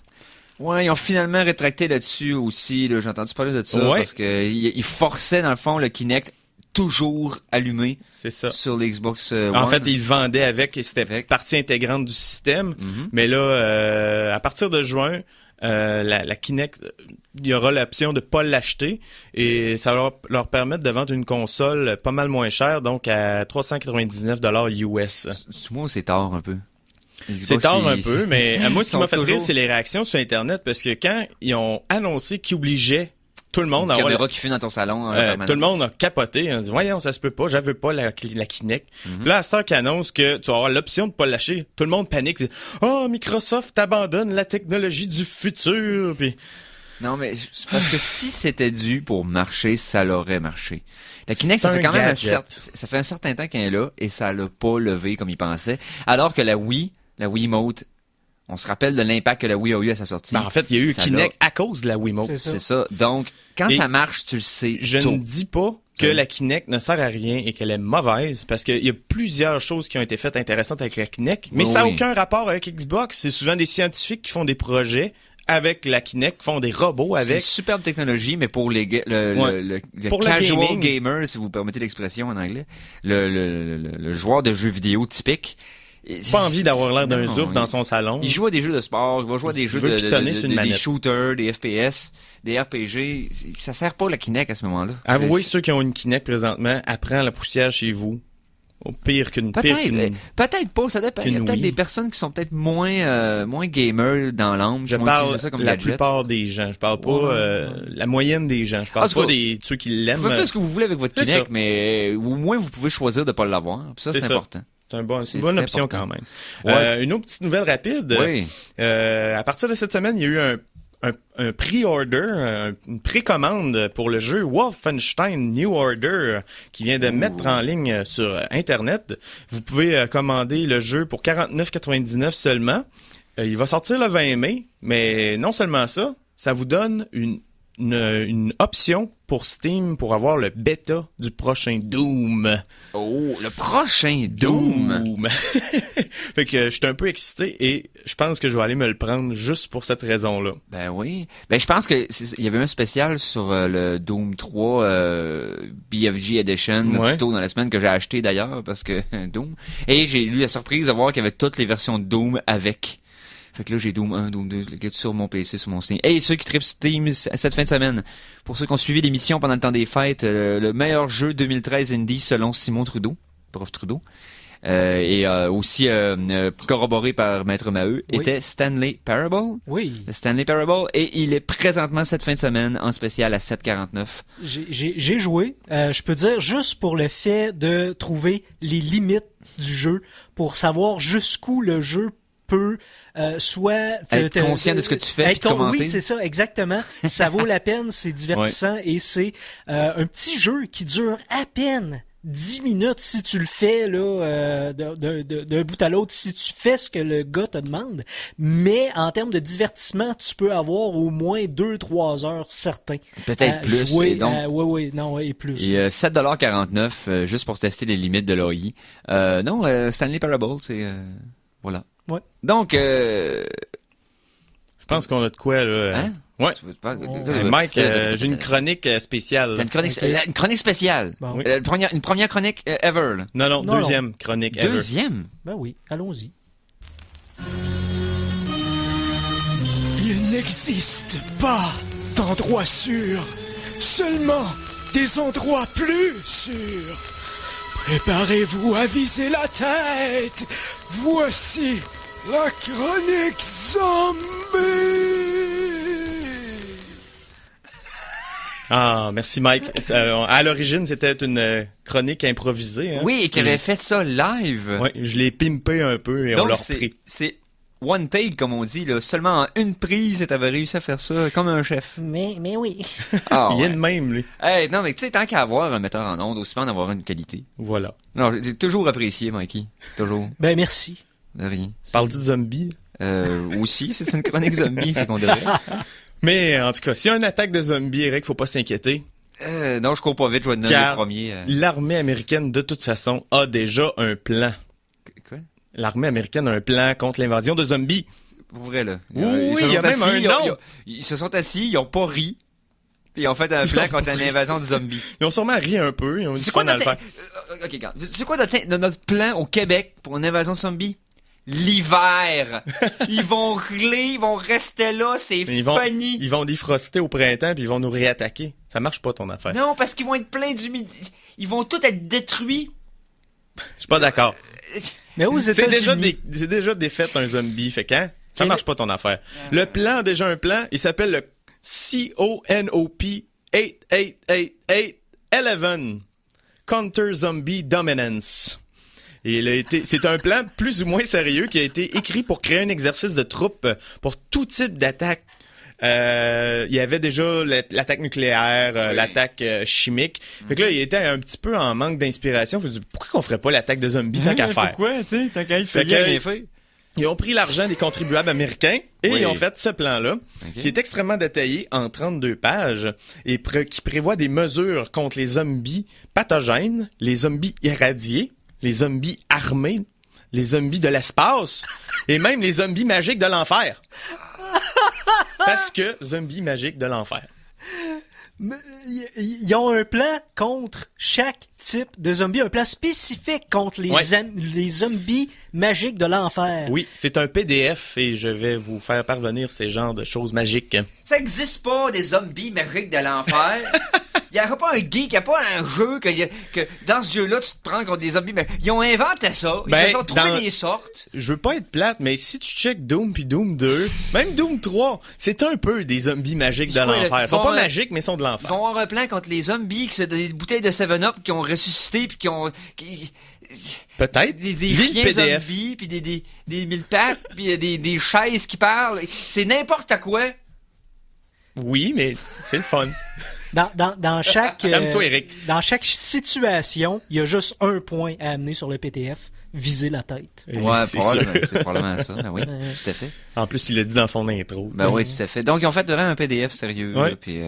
Ouais, ils ont finalement rétracté là-dessus aussi. Là, j'ai entendu parler de ça Ouais. parce que ils forçaient dans le fond le Kinect toujours allumé C'est ça. sur l'Xbox One. En fait, ils le vendaient avec, et c'était Avec. partie intégrante du système. Mhm. Mais là, à partir de juin, la Kinect, il y aura l'option de pas l'acheter et ça va leur permettre de vendre une console pas mal moins chère, donc à 399 US. Moi, c'est tard un peu. C'est tard un peu, mais moi, ce qui sont m'a fait rire, toujours- c'est les réactions sur Internet, parce que quand ils ont annoncé qu'ils obligeaient tout le monde Une à avoir... caméra qui filme dans ton salon. en permanence. tout le monde a capoté. On dit, voyons, ça se peut pas, j'avais pas la Kinect. Mhm. Là, à cette heure qui annonce que tu vas avoir l'option de pas le lâcher, tout le monde panique. Dit, oh, Microsoft abandonne la technologie du futur. Puis, Non, mais c'est parce que si c'était dû pour marcher, ça l'aurait marché. La Kinect, C'est ça fait un quand même gadget. ça fait un certain temps qu'elle est là et ça l'a pas levé comme il pensait. Alors que la Wiimote, on se rappelle de l'impact que la Wii a eu à sa sortie. ben, en fait, il y a eu Ça Kinect à cause de la Wiimote. C'est ça. C'est ça. Donc, quand Et ça marche, tu le sais. Je tôt. ne dis pas que la Kinect ne sert à rien et qu'elle est mauvaise, parce qu'il y a plusieurs choses qui ont été faites intéressantes avec la Kinect, mais Oui, ça n'a oui. aucun rapport avec Xbox. C'est souvent des scientifiques qui font des projets avec la Kinect, qui font des robots C'est une avec. superbe technologie, mais pour les Ouais. le Pour le casual gaming. gamer, si vous permettez l'expression en anglais, le joueur de jeux vidéo typique. Pas envie d'avoir l'air d'un Non, zouf dans son salon. Il joue à des jeux de sport, il va jouer à des jeux veut de pitonner sur une des manette. shooters, des FPS, des RPG. Ça sert pas la Kinect à ce moment-là. Avouez, C'est- ceux qui ont une Kinect présentement, apprend la poussière chez vous. Au pire qu'une Peut-être pas, ça dépend. Il y a qu'une peut-être Wii. des personnes qui sont peut-être moins gamers dans l'âme, Je qui vont parle utiliser ça comme la gadget. plupart des gens. Je parle pas Ouais. la moyenne des gens. Je parle En tout pas cas, des ceux qui Vous l'aiment. pouvez faire ce que vous voulez avec votre C'est Kinect, ça. mais au moins vous pouvez choisir de pas l'avoir. Puis ça, C'est c'est ça. important. C'est c'est C'est une bonne très option important. quand même. Ouais. Une autre petite nouvelle rapide. Oui. À partir de cette semaine, il y a eu un pre-order, une précommande pour le jeu Wolfenstein New Order qui vient de mettre en ligne sur Internet. Vous pouvez commander le jeu pour 49,99 seulement. Il va sortir le 20 mai, mais non seulement ça, ça vous donne une option pour Steam pour avoir le bêta du prochain Doom. Oh, le prochain Doom. Fait que je suis un peu excité et je pense que je vais aller me le prendre juste pour cette raison-là. Ben oui. Ben je pense que il y avait un spécial sur le Doom 3 BFG Edition Ouais. plus tôt dans la semaine que j'ai acheté d'ailleurs parce que Doom. Et j'ai eu la surprise de voir qu'il y avait toutes les versions de Doom avec. Fait que là, j'ai Doom 1, Doom 2, le get sur mon PC, sur mon Steam. Et ceux qui trippent Steam cette fin de semaine, pour ceux qui ont suivi l'émission pendant le temps des fêtes, le meilleur jeu 2013 indie selon Simon Trudeau, prof Trudeau, et aussi corroboré par Maître Maheu, Oui. était Stanley Parable. Oui. Le Stanley Parable, et il est présentement cette fin de semaine en spécial à 7,49. J'ai joué. Je peux dire juste pour le fait de trouver les limites du jeu, pour savoir jusqu'où le jeu peut soit Être conscient de ce que tu fais, puis de commenter. Oui, c'est ça, exactement. Ça vaut la peine, c'est divertissant et c'est un petit jeu qui dure à peine 10 minutes si tu le fais là d'un bout à l'autre, si tu fais ce que le gars te demande. Mais en termes de divertissement, tu peux avoir au moins 2-3 heures certains. Peut-être plus. Jouer, Et donc, et plus. et 7,49$ juste pour tester les limites de l'AI. Non, Stanley Parable, c'est... voilà. Ouais. Donc, Je pense qu'on a de quoi, là. Hein? Ouais. Tu veux pas- Mike, j'ai une chronique spéciale. T'as Ok. une chronique spéciale. Bon. Oui. Une première chronique ever. Là. Non, Non, deuxième chronique ever. Deuxième? Ben oui, allons-y. Il n'existe pas d'endroit sûr, seulement des endroits plus sûrs. Préparez-vous à viser la tête. Voici la chronique zombie. Ah, merci Mike. À l'origine, c'était une chronique improvisée. Hein? Oui, et qui avait fait ça live. Ouais, je l'ai pimpé un peu et on Donc, l'a repris. c'est one take, comme on dit, là. Seulement en une prise, t'avais réussi à faire ça comme un chef. Mais oui. Ah, Il est ouais. de même, lui. Hey, non, mais tu sais, tant qu'à avoir un metteur en ondes, aussi bien en avoir une qualité. Voilà. Non, j'ai toujours apprécié, Mikey. Toujours. Ben merci. De rien. Parle-tu de zombies? Aussi, c'est une chronique zombie, fait qu'on devrait. Mais en tout cas, s'il y a une attaque de zombies, Eric, faut pas s'inquiéter. Non, je cours pas vite, je vais te donner Car le premier. l'armée américaine, de toute façon, a déjà un plan. Quoi? L'armée américaine a un plan contre l'invasion de zombies. Pour vrai, là. Oui, Ils se il y a sont même assis, un nom. ils se sont assis, ils ont pas ri. Puis ils ont fait un plan contre une invasion de zombies. Ils ont sûrement ri un peu. Ils ont dit C'est quoi qu'on allait notre... le faire. Ok, regarde. C'est quoi notre plan au Québec pour une invasion de zombies? L'hiver! Ils vont râler, ils vont rester là, c'est Mais funny. ils vont défroster au printemps puis ils vont nous réattaquer. Ça marche pas ton affaire. Non, parce qu'ils vont être pleins d'humidité. Ils vont tous être détruits. Je suis pas d'accord. Mais aux C'est États-Unis. c'est déjà défaite un zombie, fait quand? Ça Quel- marche pas ton affaire. Le plan a déjà un plan, il s'appelle le CONOP 888811 Counter Zombie Dominance. Et c'est un plan plus ou moins sérieux qui a été écrit pour créer un exercice de troupe pour tout type d'attaque. Il y avait déjà l'attaque nucléaire, l'attaque chimique. Fait que là, il était un petit peu en manque d'inspiration. Fait que pourquoi qu'on ferait pas l'attaque de zombies tant qu'à faire? Pourquoi, tu sais, tant qu'à y Fait faire, que- rien fait. Ils ont pris l'argent des contribuables américains et Oui. ils ont fait ce plan-là, Ok. qui est extrêmement détaillé en 32 pages et qui prévoit des mesures contre les zombies pathogènes, les zombies irradiés, les zombies armés, les zombies de l'espace et même les zombies magiques de l'enfer. Parce que zombies magiques de l'enfer. Ils ont un plan contre chaque type de zombie, un plan spécifique contre les, Ouais. les zombies magiques de l'enfer. Oui, c'est un PDF et je vais vous faire parvenir ces genres de choses magiques. Ça existe pas, des zombies magiques de l'enfer. Il y a pas un geek, il y a pas un jeu que dans ce jeu-là, tu te prends contre des zombies. Mais ils ont inventé ça. Ils Ben, se sont trouvés dans- des sortes. Je veux pas être plate, mais si tu check Doom puis Doom 2, même Doom 3, c'est un peu des zombies magiques de C'est quoi, l'enfer. le- Ils sont bon, pas euh, magiques, mais ils sont de Ils l'enfer. vont avoir un plan contre les zombies, qui c'est des bouteilles de 7-Up qui ont ressuscité puis qui ont... Peut-être. des Lis le chiens PDF. zombies, puis des mille pattes, puis des chaises qui parlent. C'est n'importe quoi. Oui, mais c'est le fun. Dans chaque Calme-toi, Eric. dans chaque situation, il y a juste un point à amener sur le PDF, viser la tête. Et Ouais, c'est probablement, sûr. c'est probablement ça. Ben oui, tout à fait. En plus, il l'a dit dans son intro. Ben oui, tout à fait. Donc, ils ont fait vraiment un PDF sérieux, Ouais. là, puis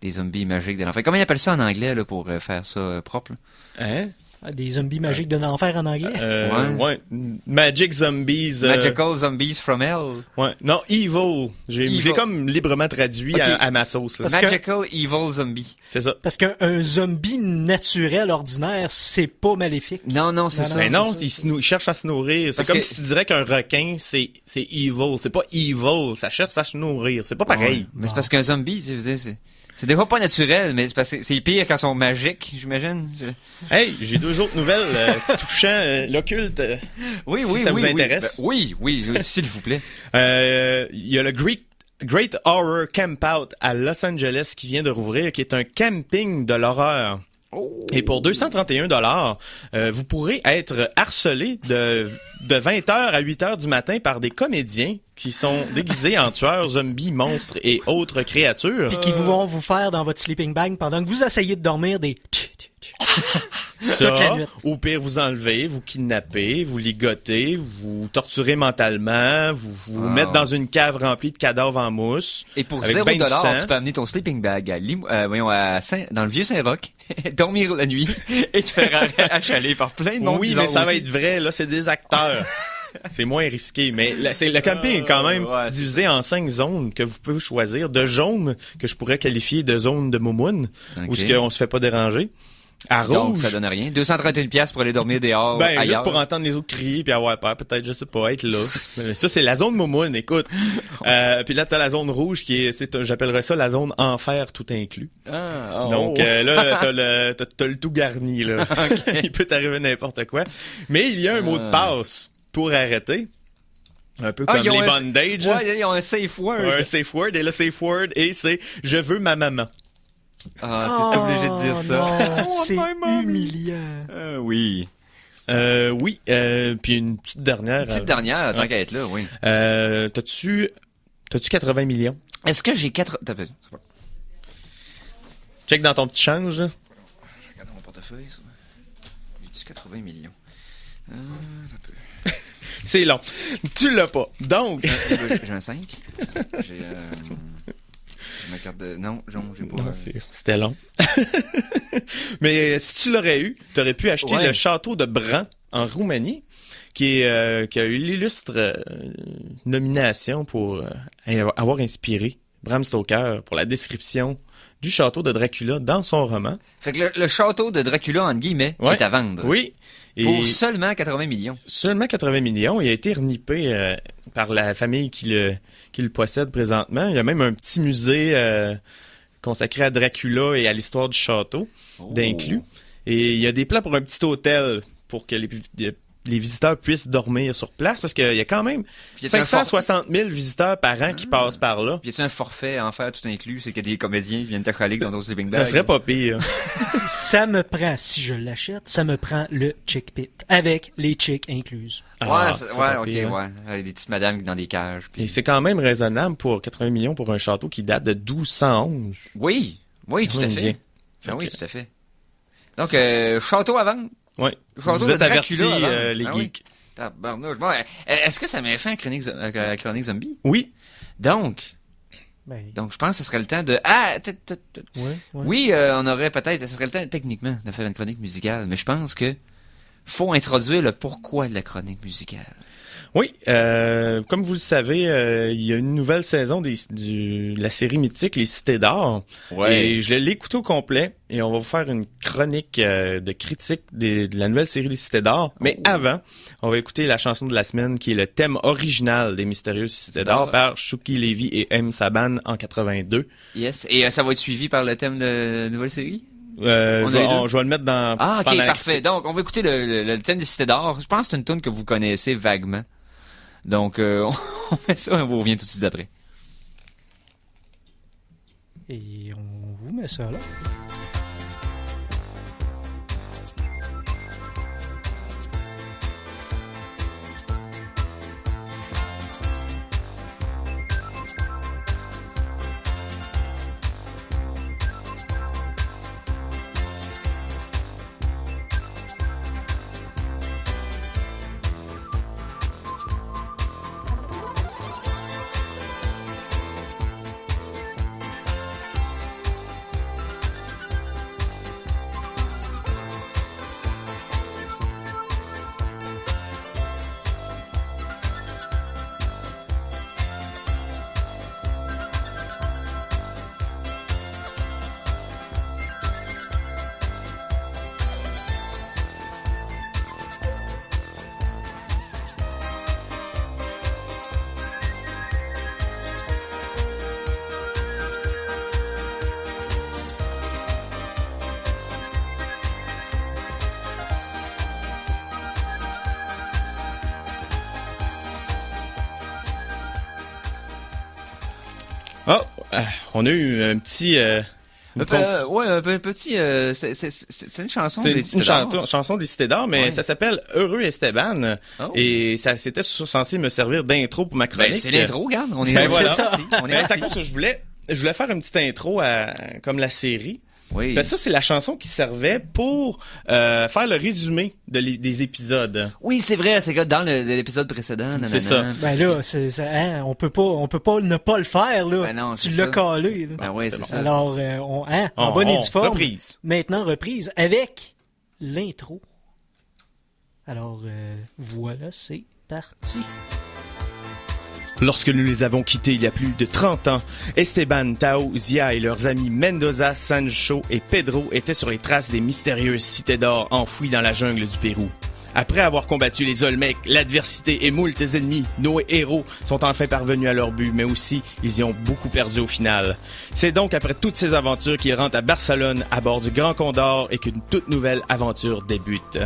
des zombies magiques de l'enfer. Comment ils appellent ça en anglais, là, pour faire ça propre, là? Hein? Ah, des zombies magiques de l'enfer en anglais. Ouais. Magic Zombies. Magical Zombies from Hell. Ouais. Non, Evil. Je Evil. l'ai comme librement traduit Ok. à ma sauce. Là. Parce que- Magical Evil Zombie. C'est ça. Parce qu'un zombie naturel ordinaire, c'est pas maléfique. Non, c'est Non, ça. non, Mais c'est non, ça. il cherche à se nourrir. C'est Parce comme que- si tu dirais qu'un requin, c'est evil. C'est pas evil. Ça cherche à se nourrir. C'est pas pareil. Ouais. Mais c'est parce qu'un zombie, tu sais, c'est des fois pas naturel, mais c'est parce que c'est pire quand ils sont magiques, j'imagine. Hey, j'ai deux autres nouvelles touchant l'occulte. Oui, Si ça vous intéresse. Ben, oui, s'il vous plaît. Il y a le Great Horror Camp Out à Los Angeles qui vient de rouvrir, qui est un camping de l'horreur. Et pour 231 $, vous pourrez être harcelé de 20h à 8h du matin par des comédiens qui sont déguisés en tueurs, zombies, monstres et autres créatures. Puis qui vont vous faire dans votre sleeping bag pendant que vous essayez de dormir des... Ça, toute la nuit. au pire, vous enlevez, vous kidnappez, vous ligotez, vous torturez mentalement, vous mettez dans une cave remplie de cadavres en mousse. Et pour avec 0 ben du sang. tu peux amener ton sleeping bag dans le vieux Saint-Roch, dormir la nuit et te faire achaler par plein de monde. Oui, bizarre mais ça va aussi. être vrai, là, c'est des acteurs. C'est moins risqué, mais le camping est quand même ouais, divisé en 5 zones que vous pouvez choisir. De jaune, que je pourrais qualifier de zone de moumoune, où ce qu'on se fait pas déranger. À rouge. Donc, ça donne rien. 231$ pour aller dormir dehors, Ben, ailleurs. juste pour entendre les autres crier puis avoir peur, peut-être, je sais pas, être là. Mais ça, c'est la zone moumoune, écoute. Puis là, t'as la zone rouge qui est, j'appellerais ça la zone enfer tout inclus. Ah, oh. Donc là, t'as le tout garni, là. Il peut t'arriver n'importe quoi. Mais il y a un mot de passe pour arrêter. Un peu comme les bondages. Ouais, ils ont un safe word. Ouais, un safe word. Et le safe word, et c'est « Je veux ma maman ». Ah, t'es obligé de dire ça. Non, c'est my mommy. humiliant. Oui. Oui, puis une petite dernière. Petite dernière, tant qu'à être là, oui. T'as-tu 80 millions? Est-ce que j'ai 4... T'as fait... c'est pas- Check dans ton petit change. Je regarde mon portefeuille, ça. J'ai-tu 80 millions? Un peu. C'est long. Tu l'as pas. Donc... J'ai un 5. J'ai ma carte de... Non, j'ai pas... Non, c'était long. Mais si tu l'aurais eu, t'aurais pu acheter le château de Bran en Roumanie, qui a eu l'illustre nomination pour avoir inspiré Bram Stoker pour la description du château de Dracula dans son roman. Fait que le château de Dracula, entre guillemets, est à vendre. Oui. Et Pour seulement 80 millions. seulement 80 millions. Il a été renippé par la famille qui le possède présentement. Il y a même un petit musée consacré à Dracula et à l'histoire du château d'inclus. Et il y a des plans pour un petit hôtel pour que les visiteurs puissent dormir sur place, parce qu'il y a quand même 560 000 visiteurs par an qui passent par là. Puis y a-tu un forfait à en faire tout inclus? C'est qu'il y a des comédiens qui viennent t'achaler dans ton sleeping bag. Ça serait pas pire. Ça me prend, si je l'achète, ça me prend le chick pit, avec les chicks incluses. Ouais, ça serait pas ok, pire, ouais. Avec des petites madames dans des cages. Puis... Et c'est quand même raisonnable pour 80 millions pour un château qui date de 1211. Oui, tout à Bien. fait. Ben oui, tout à fait. Donc, château à vendre. Ouais. Château Vous de êtes avertis, Dracula à vendre. les Ah oui. geeks. Tabarnouche. Bon, est-ce que ça m'a fait un chronique zombie? Oui. Donc, Ben, je pense que ce serait le temps de... Ah! ouais. Oui, on aurait peut-être... Ce serait le temps, techniquement, de faire une chronique musicale. Mais je pense que faut introduire le pourquoi de la chronique musicale. Oui, comme vous le savez, il y a une nouvelle saison de la série mythique Les Cités d'Or. Ouais. Et je l'ai écouté au complet et on va vous faire une chronique de critique de la nouvelle série Les Cités d'Or. Mais avant, on va écouter la chanson de la semaine qui est le thème original des Mystérieuses Cités d'Or par Shuki Levy et M. Saban en 82. Yes. Et ça va être suivi par le thème de la nouvelle série? Je vais le mettre dans... Ah, ok, pendant la parfait. critique. Donc, on va écouter le thème des Cités d'Or. Je pense que c'est une tune que vous connaissez vaguement. Donc, on met ça et on vous revient tout de suite après. Et on vous met ça là. On a eu un petit... Un petit... c'est une chanson C'est des une Cités d'Or. chanson des Cités d'Or, mais Ouais. ça s'appelle Heureux Esteban. Oh. Et ça c'était censé me servir d'intro pour ma chronique. Ben, c'est l'intro, regarde. On est Ben, voilà. parti. On est Mais c'est à parti. cause que je voulais faire une petite intro comme la série. Oui. Ben, ça, c'est la chanson qui servait pour faire le résumé des épisodes. Oui, c'est vrai, c'est que dans l'épisode précédent. nanana. C'est ça. Ben là, on peut pas ne pas le faire là. Ben non, tu c'est l'as ça. calé. Là. Ben oui, c'est ça. Alors, en bonne et due forme. Reprise. Maintenant reprise avec l'intro. Alors voilà, c'est parti. Lorsque nous les avons quittés il y a plus de 30 ans, Esteban, Tao, Zia et leurs amis Mendoza, Sancho et Pedro étaient sur les traces des mystérieuses cités d'or enfouies dans la jungle du Pérou. Après avoir combattu les Olmecs, l'adversité et moultes ennemis, nos héros sont enfin parvenus à leur but, mais aussi ils y ont beaucoup perdu au final. C'est donc après toutes ces aventures qu'ils rentrent à Barcelone à bord du Grand Condor et qu'une toute nouvelle aventure débute.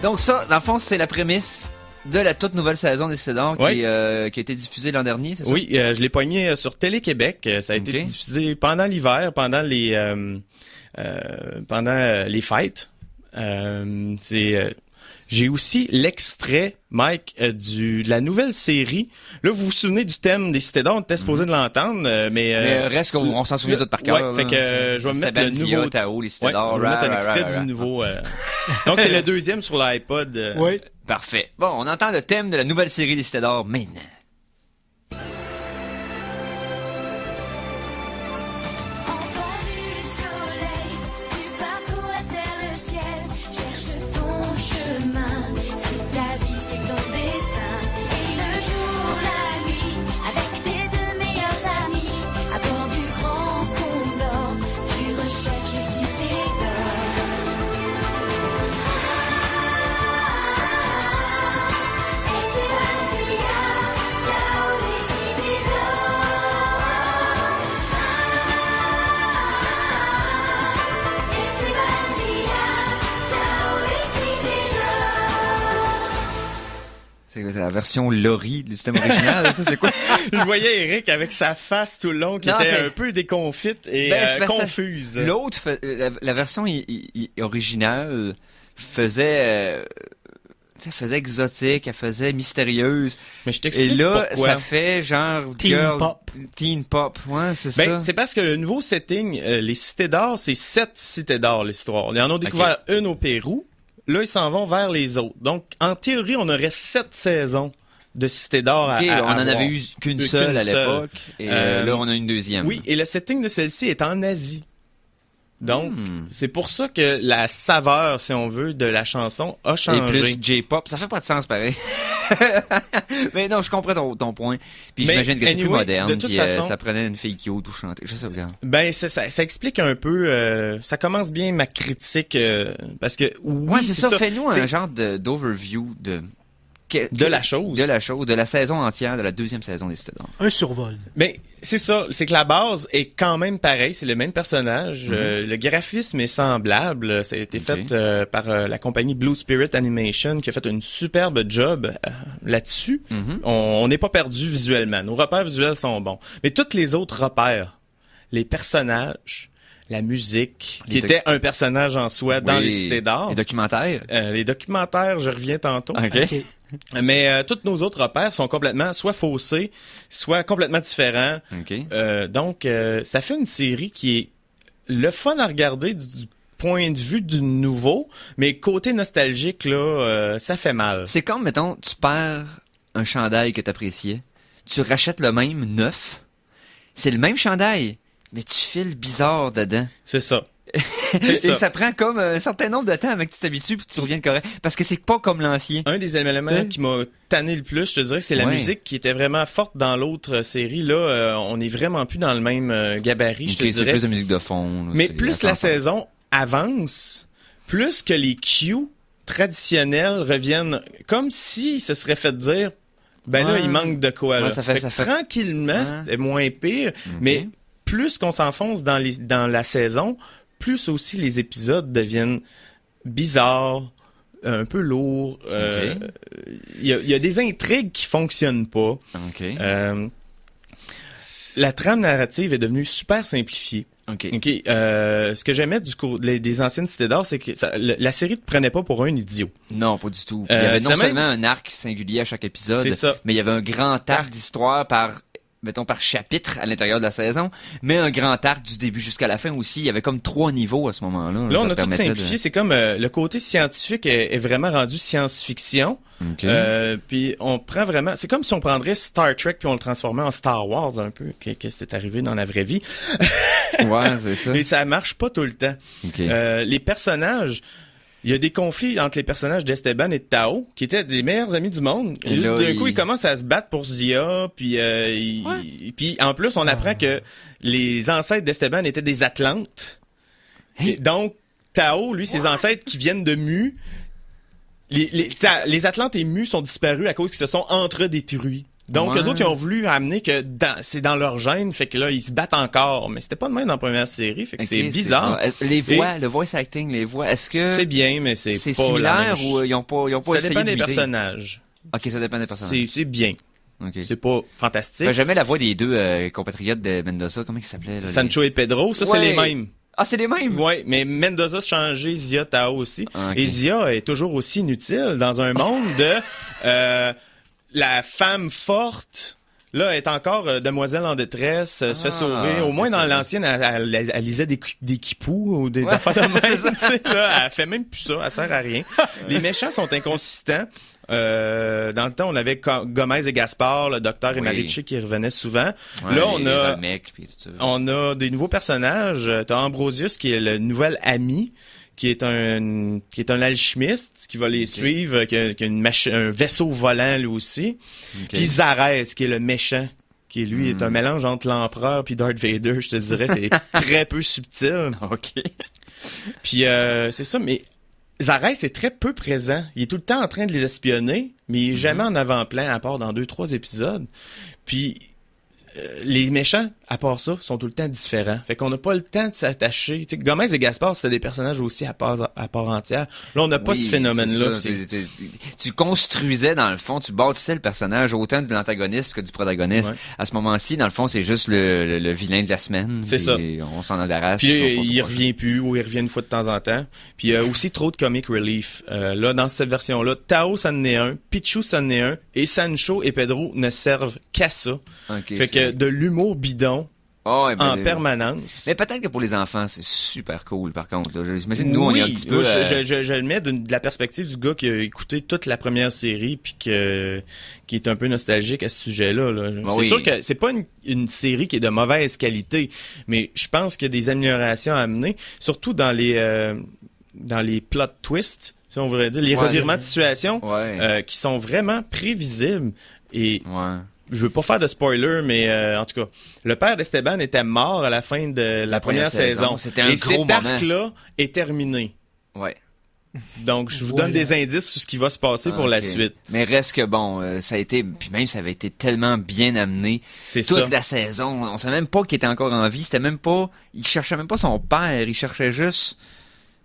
Donc ça, dans le fond, c'est la prémisse de la toute nouvelle saison des Cédars Oui. qui a été diffusée l'an dernier, c'est ça? Oui, je l'ai pogné sur Télé-Québec. Ça a été diffusé pendant l'hiver, pendant les fêtes. J'ai aussi l'extrait, Mike, de la nouvelle série. Là, vous vous souvenez du thème des Cités d'or, on était supposé de l'entendre, mais reste qu'on s'en souvient tout par cœur. Ouais, fait que je vais mettre le nouveau. Tao, les Cités Ouais, d'or. je vais mettre un extrait du nouveau. Donc c'est le deuxième sur l'iPod. Oui. Parfait. Bon, on entend le thème de la nouvelle série des Cités d'or maintenant. Enfant du soleil, tu parcours la terre, le ciel, cherche ton chemin. C'est ta vie, c'est ton destin. Et le jour, la nuit, avec tes deux meilleurs amis, à bord du Grand Condor, tu recherches les cités d'or. Estebanzia, Tao, les cités d'or. Estebanzia, Tao, les cités d'or. C'est la version Laurie du système original, ça c'est quoi? Je voyais Eric avec sa face tout le long qui Non, était c'est- un peu déconfite et C'est parce que confuse. L'autre, la version originale faisait... tu sais, elle faisait exotique, elle faisait mystérieuse. Mais je Et t'explique là, pourquoi. ça fait genre Teen pop. Teen pop, ouais, c'est Ben, ça. c'est parce que le nouveau setting, les cités d'or, c'est 7 cités d'or, l'histoire. Ils en ont découvert une au Pérou. Là, ils s'en vont vers les autres. Donc, en théorie, on aurait 7 saisons de cités d'or Ok, à on en voir. avait eu qu'une seule à l'époque, et là, on a une deuxième. Oui, et le setting de celle-ci est en Asie. Donc, c'est pour ça que la saveur, si on veut, de la chanson a Et changé. plus J-pop, ça fait pas de sens pareil. Mais non, je comprends ton point. Puis Mais j'imagine que c'est plus anyway, moderne, de toute puis façon- ça prenait une fille cute tout chanter. Je sais pas. Ben, ça explique un peu, ça commence bien ma critique, parce que, oui, Ouais, c'est ça. Fais-nous un C'est- genre d'overview de la chose. De la chose, de la saison entière, de la deuxième saison des Cités d'or. Un survol. Mais c'est ça, c'est que la base est quand même pareille, c'est le même personnage, le graphisme est semblable, ça a été fait par la compagnie Blue Spirit Animation qui a fait une superbe job là-dessus. On n'est pas perdu visuellement, nos repères visuels sont bons. Mais tous les autres repères, les personnages, la musique, qui Les était un personnage en soi dans Oui, les Cités d'or. Les documentaires. Les documentaires, je reviens tantôt. OK. OK. Mais tous nos autres repères sont complètement soit faussés, soit complètement différents. OK. Donc, ça fait une série qui est le fun à regarder du point de vue du nouveau, mais côté nostalgique, là, ça fait mal. C'est comme, mettons, tu perds un chandail que t'appréciais, tu rachètes le même neuf, c'est le même chandail, mais tu files bizarre dedans. C'est ça. Et ça. ça prend comme un certain nombre de temps avec que tu t'habitues puis que tu reviennes correct. Parce que c'est pas comme l'ancien. Un des éléments qui m'a tanné le plus, je te dirais, c'est la Ouais. musique qui était vraiment forte dans l'autre série. Là, on est vraiment plus dans le même gabarit, je te Ok, c'est dirais. plus de musique de fond. là, Mais c'est plus la chanson. saison avance, plus que les cues traditionnels reviennent, comme si se serait fait dire, ben là, Ouais. il manque de quoi, là. Ouais, ça fait- que tranquillement, Ouais. c'était moins pire, mais plus qu'on s'enfonce dans la saison, plus aussi les épisodes deviennent bizarres, un peu lourds. Il y a des intrigues qui fonctionnent pas. OK. La trame narrative est devenue super simplifiée. OK. OK. Ce que j'aimais des anciennes Cités d'or, c'est que la série te prenait pas pour un idiot. Non, pas du tout. Puis il y avait non ça seulement un arc singulier à chaque épisode, C'est ça. mais il y avait un grand arc d'histoire par chapitre à l'intérieur de la saison, mais un grand arc du début jusqu'à la fin aussi. Il y avait comme 3 niveaux à ce moment-là. Là, on Ça a tout permettait de- simplifié. C'est comme le côté scientifique est vraiment rendu science-fiction. OK. Puis on prend vraiment... C'est comme si on prendrait Star Trek puis on le transformait en Star Wars un peu. Qu'est-ce qui est arrivé dans la vraie vie? Ouais, c'est ça. Mais ça marche pas tout le temps. OK. Les personnages... il y a des conflits entre les personnages d'Esteban et de Tao, qui étaient les meilleurs amis du monde. Et là, d'un coup, ils commencent à se battre pour Zia, puis puis en plus, on apprend que les ancêtres d'Esteban étaient des Atlantes. Hey. Et donc, Tao, lui, ses ancêtres qui viennent de Mu, les Atlantes et Mu sont disparus à cause qu'ils se sont entre-détruits. Donc, eux autres, ils ont voulu amener que c'est dans leur gène, fait que là, ils se battent encore. Mais c'était pas de même dans la première série, fait que c'est bizarre. Les voix, le voice acting, les voix, est-ce que C'est bien, mais c'est pas similaire la même ou ils ont pas Ça essayé dépend des d'imiter? personnages. Ok, ça dépend des personnages. C'est bien. Ok. C'est pas fantastique. Ben, j'aimais la voix des deux compatriotes de Mendoza. Comment ils s'appelaient là, Sancho et Pedro, ça, c'est Ouais. les mêmes. Ah, c'est les mêmes. Ouais, mais Mendoza a changé, Zia, Tao aussi. Ah, ok. Et Zia est toujours aussi inutile dans un monde de la femme forte. Là, elle est encore demoiselle en détresse, se fait sauver. Au moins, c'est dans ça. l'ancienne, elle lisait des kipous ou des affaires de même. Tu sais, là, elle fait même plus ça. Elle sert à rien. Les méchants sont inconsistants. Dans le temps, on avait Gomez et Gaspard, le docteur et Oui. Marici qui revenaient souvent. Ouais, Là, on les a... Olmecs, puis tout ça. On a des nouveaux personnages. T'as Ambrosius qui est le nouvel ami, qui est un alchimiste qui va les suivre, qui a un vaisseau volant lui aussi. Ok. Puis Zarès qui est le méchant, qui lui est un mélange entre l'empereur puis Darth Vader, je te dirais, c'est très peu subtil. Ok. Puis c'est ça, mais Zarès est très peu présent. Il est tout le temps en train de les espionner, mais il est jamais en avant-plan, à part dans 2-3 épisodes. Puis les méchants, à part ça, sont tout le temps différents. Fait qu'on n'a pas le temps de s'attacher. Tu sais, Gomez et Gaspard, c'était des personnages aussi à part entière. Là, on n'a pas Oui, ce phénomène-là. c'est ça. Tu construisais, dans le fond, tu bâtissais le personnage autant de l'antagoniste que du protagoniste. Ouais. À ce moment-ci, dans le fond, c'est juste le vilain de la semaine. C'est ça. On s'en embarrasse. Puis on il revient plus, ou il revient une fois de temps en temps. Puis aussi trop de comic relief. Là, dans cette version-là, Tao, ça en est un, Pichu, ça en est un, et Sancho et Pedro ne servent qu'à ça. Fait que de l'humour bidon en permanence. Mais peut-être que pour les enfants, c'est super cool, par contre. J'imagine, nous, on est un petit peu... moi, je le mets de la perspective du gars qui a écouté toute la première série puis qui est un peu nostalgique à ce sujet-là. Là. C'est sûr que c'est pas une série qui est de mauvaise qualité, mais je pense qu'il y a des améliorations à amener, surtout dans les plot twists, si on voudrait dire, les revirements de situation qui sont vraiment prévisibles et... Ouais. Je veux pas faire de spoiler, mais en tout cas, le père d'Esteban était mort à la fin de la première saison. C'était un et gros cet moment. arc-là est terminé. Ouais. Donc, je vous donne des indices sur ce qui va se passer pour la Ok. suite. Mais reste que bon, ça a été, puis même ça avait été tellement bien amené. C'est Toute ça. la saison, on savait même pas qu'il était encore en vie. C'était même pas, il cherchait même pas son père, il cherchait juste.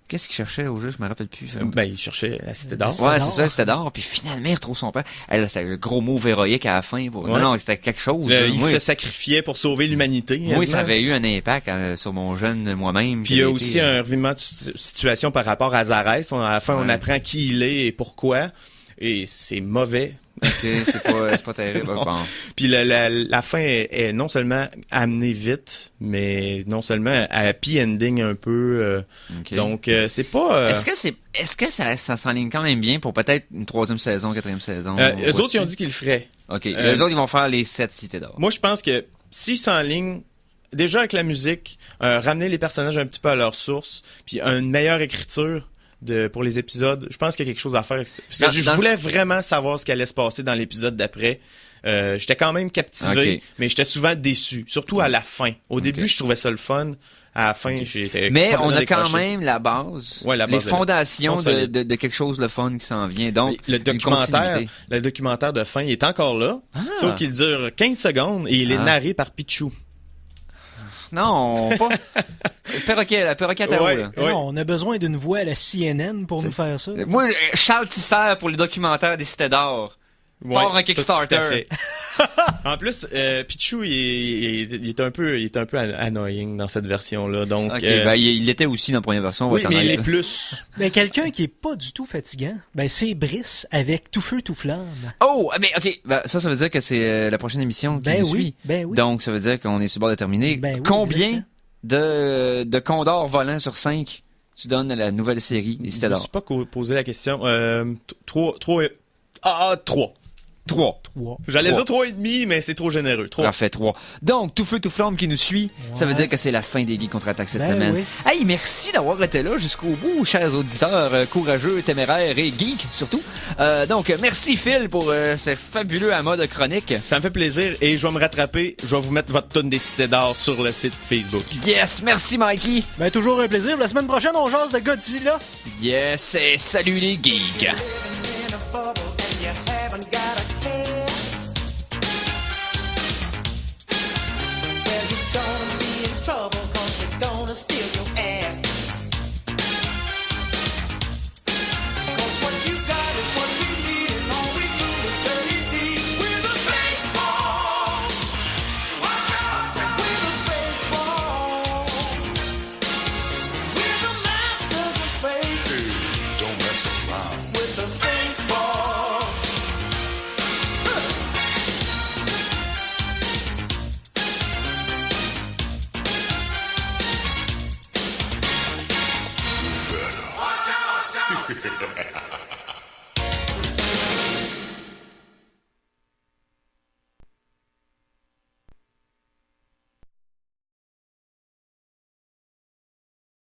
Qu'est-ce qu'il cherchait au juste? Je me rappelle plus. Ben, il cherchait la cité d'or. Ouais, d'or. c'est ça, c'était d'or. Puis finalement, il retrouve son père. Là, c'était le gros move héroïque à la fin. Ouais. Non, c'était quelque chose. là. Il Moi, se sacrifiait pour sauver l'humanité. oui, quasiment. ça avait eu un impact sur mon jeune moi-même. Puis il y a aussi un revirement de situation par rapport à Zarès. À la fin, on Ouais. apprend qui il est et pourquoi. Et c'est mauvais. Ok, c'est pas terrible. bon. Bon. Puis la fin est non seulement amenée vite, mais non seulement happy ending un peu. Ok. Donc c'est pas. Est-ce que ça s'enligne quand même bien pour peut-être une 3e saison, 4e saison? Eux autres, ils ont dit qu'ils le feraient. Ok. Les autres, ils vont faire les 7 cités d'or. Moi, je pense que s'ils s'enlignent, déjà avec la musique, ramener les personnages un petit peu à leur source, puis une meilleure écriture pour les épisodes, je pense qu'il y a quelque chose à faire. Parce que je voulais vraiment savoir ce qui allait se passer dans l'épisode d'après. J'étais quand même captivé, Ok. mais j'étais souvent déçu, surtout à la fin. Au début, je trouvais ça le fun. À la fin, j'étais Mais complètement on a quand décroché. même la base, Ouais, la base les fondations sont solides. de quelque chose de fun qui s'en vient. Donc, Le une documentaire, continuité. le documentaire de fin, il est encore là, sauf qu'il dure 15 secondes et il est Ah. narré par Pichu. Non, pas. Le perroquet à Tao, Ouais. là. Non, on a besoin d'une voix à la CNN pour nous faire ça. Moi, Charles Tisser pour les documentaires des cités d'or. Part un Kickstarter. tout à fait. En plus, Pichu, il est un peu annoying dans cette version-là. Donc, Ok, ben, il était aussi dans la première version. on va oui, être mais il honnête, est là. plus. Ben, quelqu'un qui est pas du tout fatigant, ben, c'est Brice avec Tout Feu, Tout Flamme. Oh, mais ok, ben, ça veut dire que c'est la prochaine émission qui Ben nous oui, suit. ben oui. Donc, ça veut dire qu'on est sur le bord de terminer. Ben oui, Combien de condors volants sur 5 tu donnes à la nouvelle série des Je cités me d'or? suis pas posé la question. 3. 3. J'allais 3. dire 3,5, mais c'est trop généreux. 3. Parfait, 3. Donc, tout feu, tout flamme qui nous suit, ça veut dire que c'est la fin des Geeks contre-attaque cette semaine. Oui. Hey, merci d'avoir été là jusqu'au bout, chers auditeurs courageux, téméraires et geeks, surtout. Donc, merci Phil pour ce fabuleux amas de chronique. Ça me fait plaisir et je vais me rattraper. Je vais vous mettre votre tonne des cités d'or sur le site Facebook. Yes, merci Mikey. Ben, toujours un plaisir. La semaine prochaine, on jase de Godzilla. Yes, et salut les geeks. In a bubble and you haven't got a care.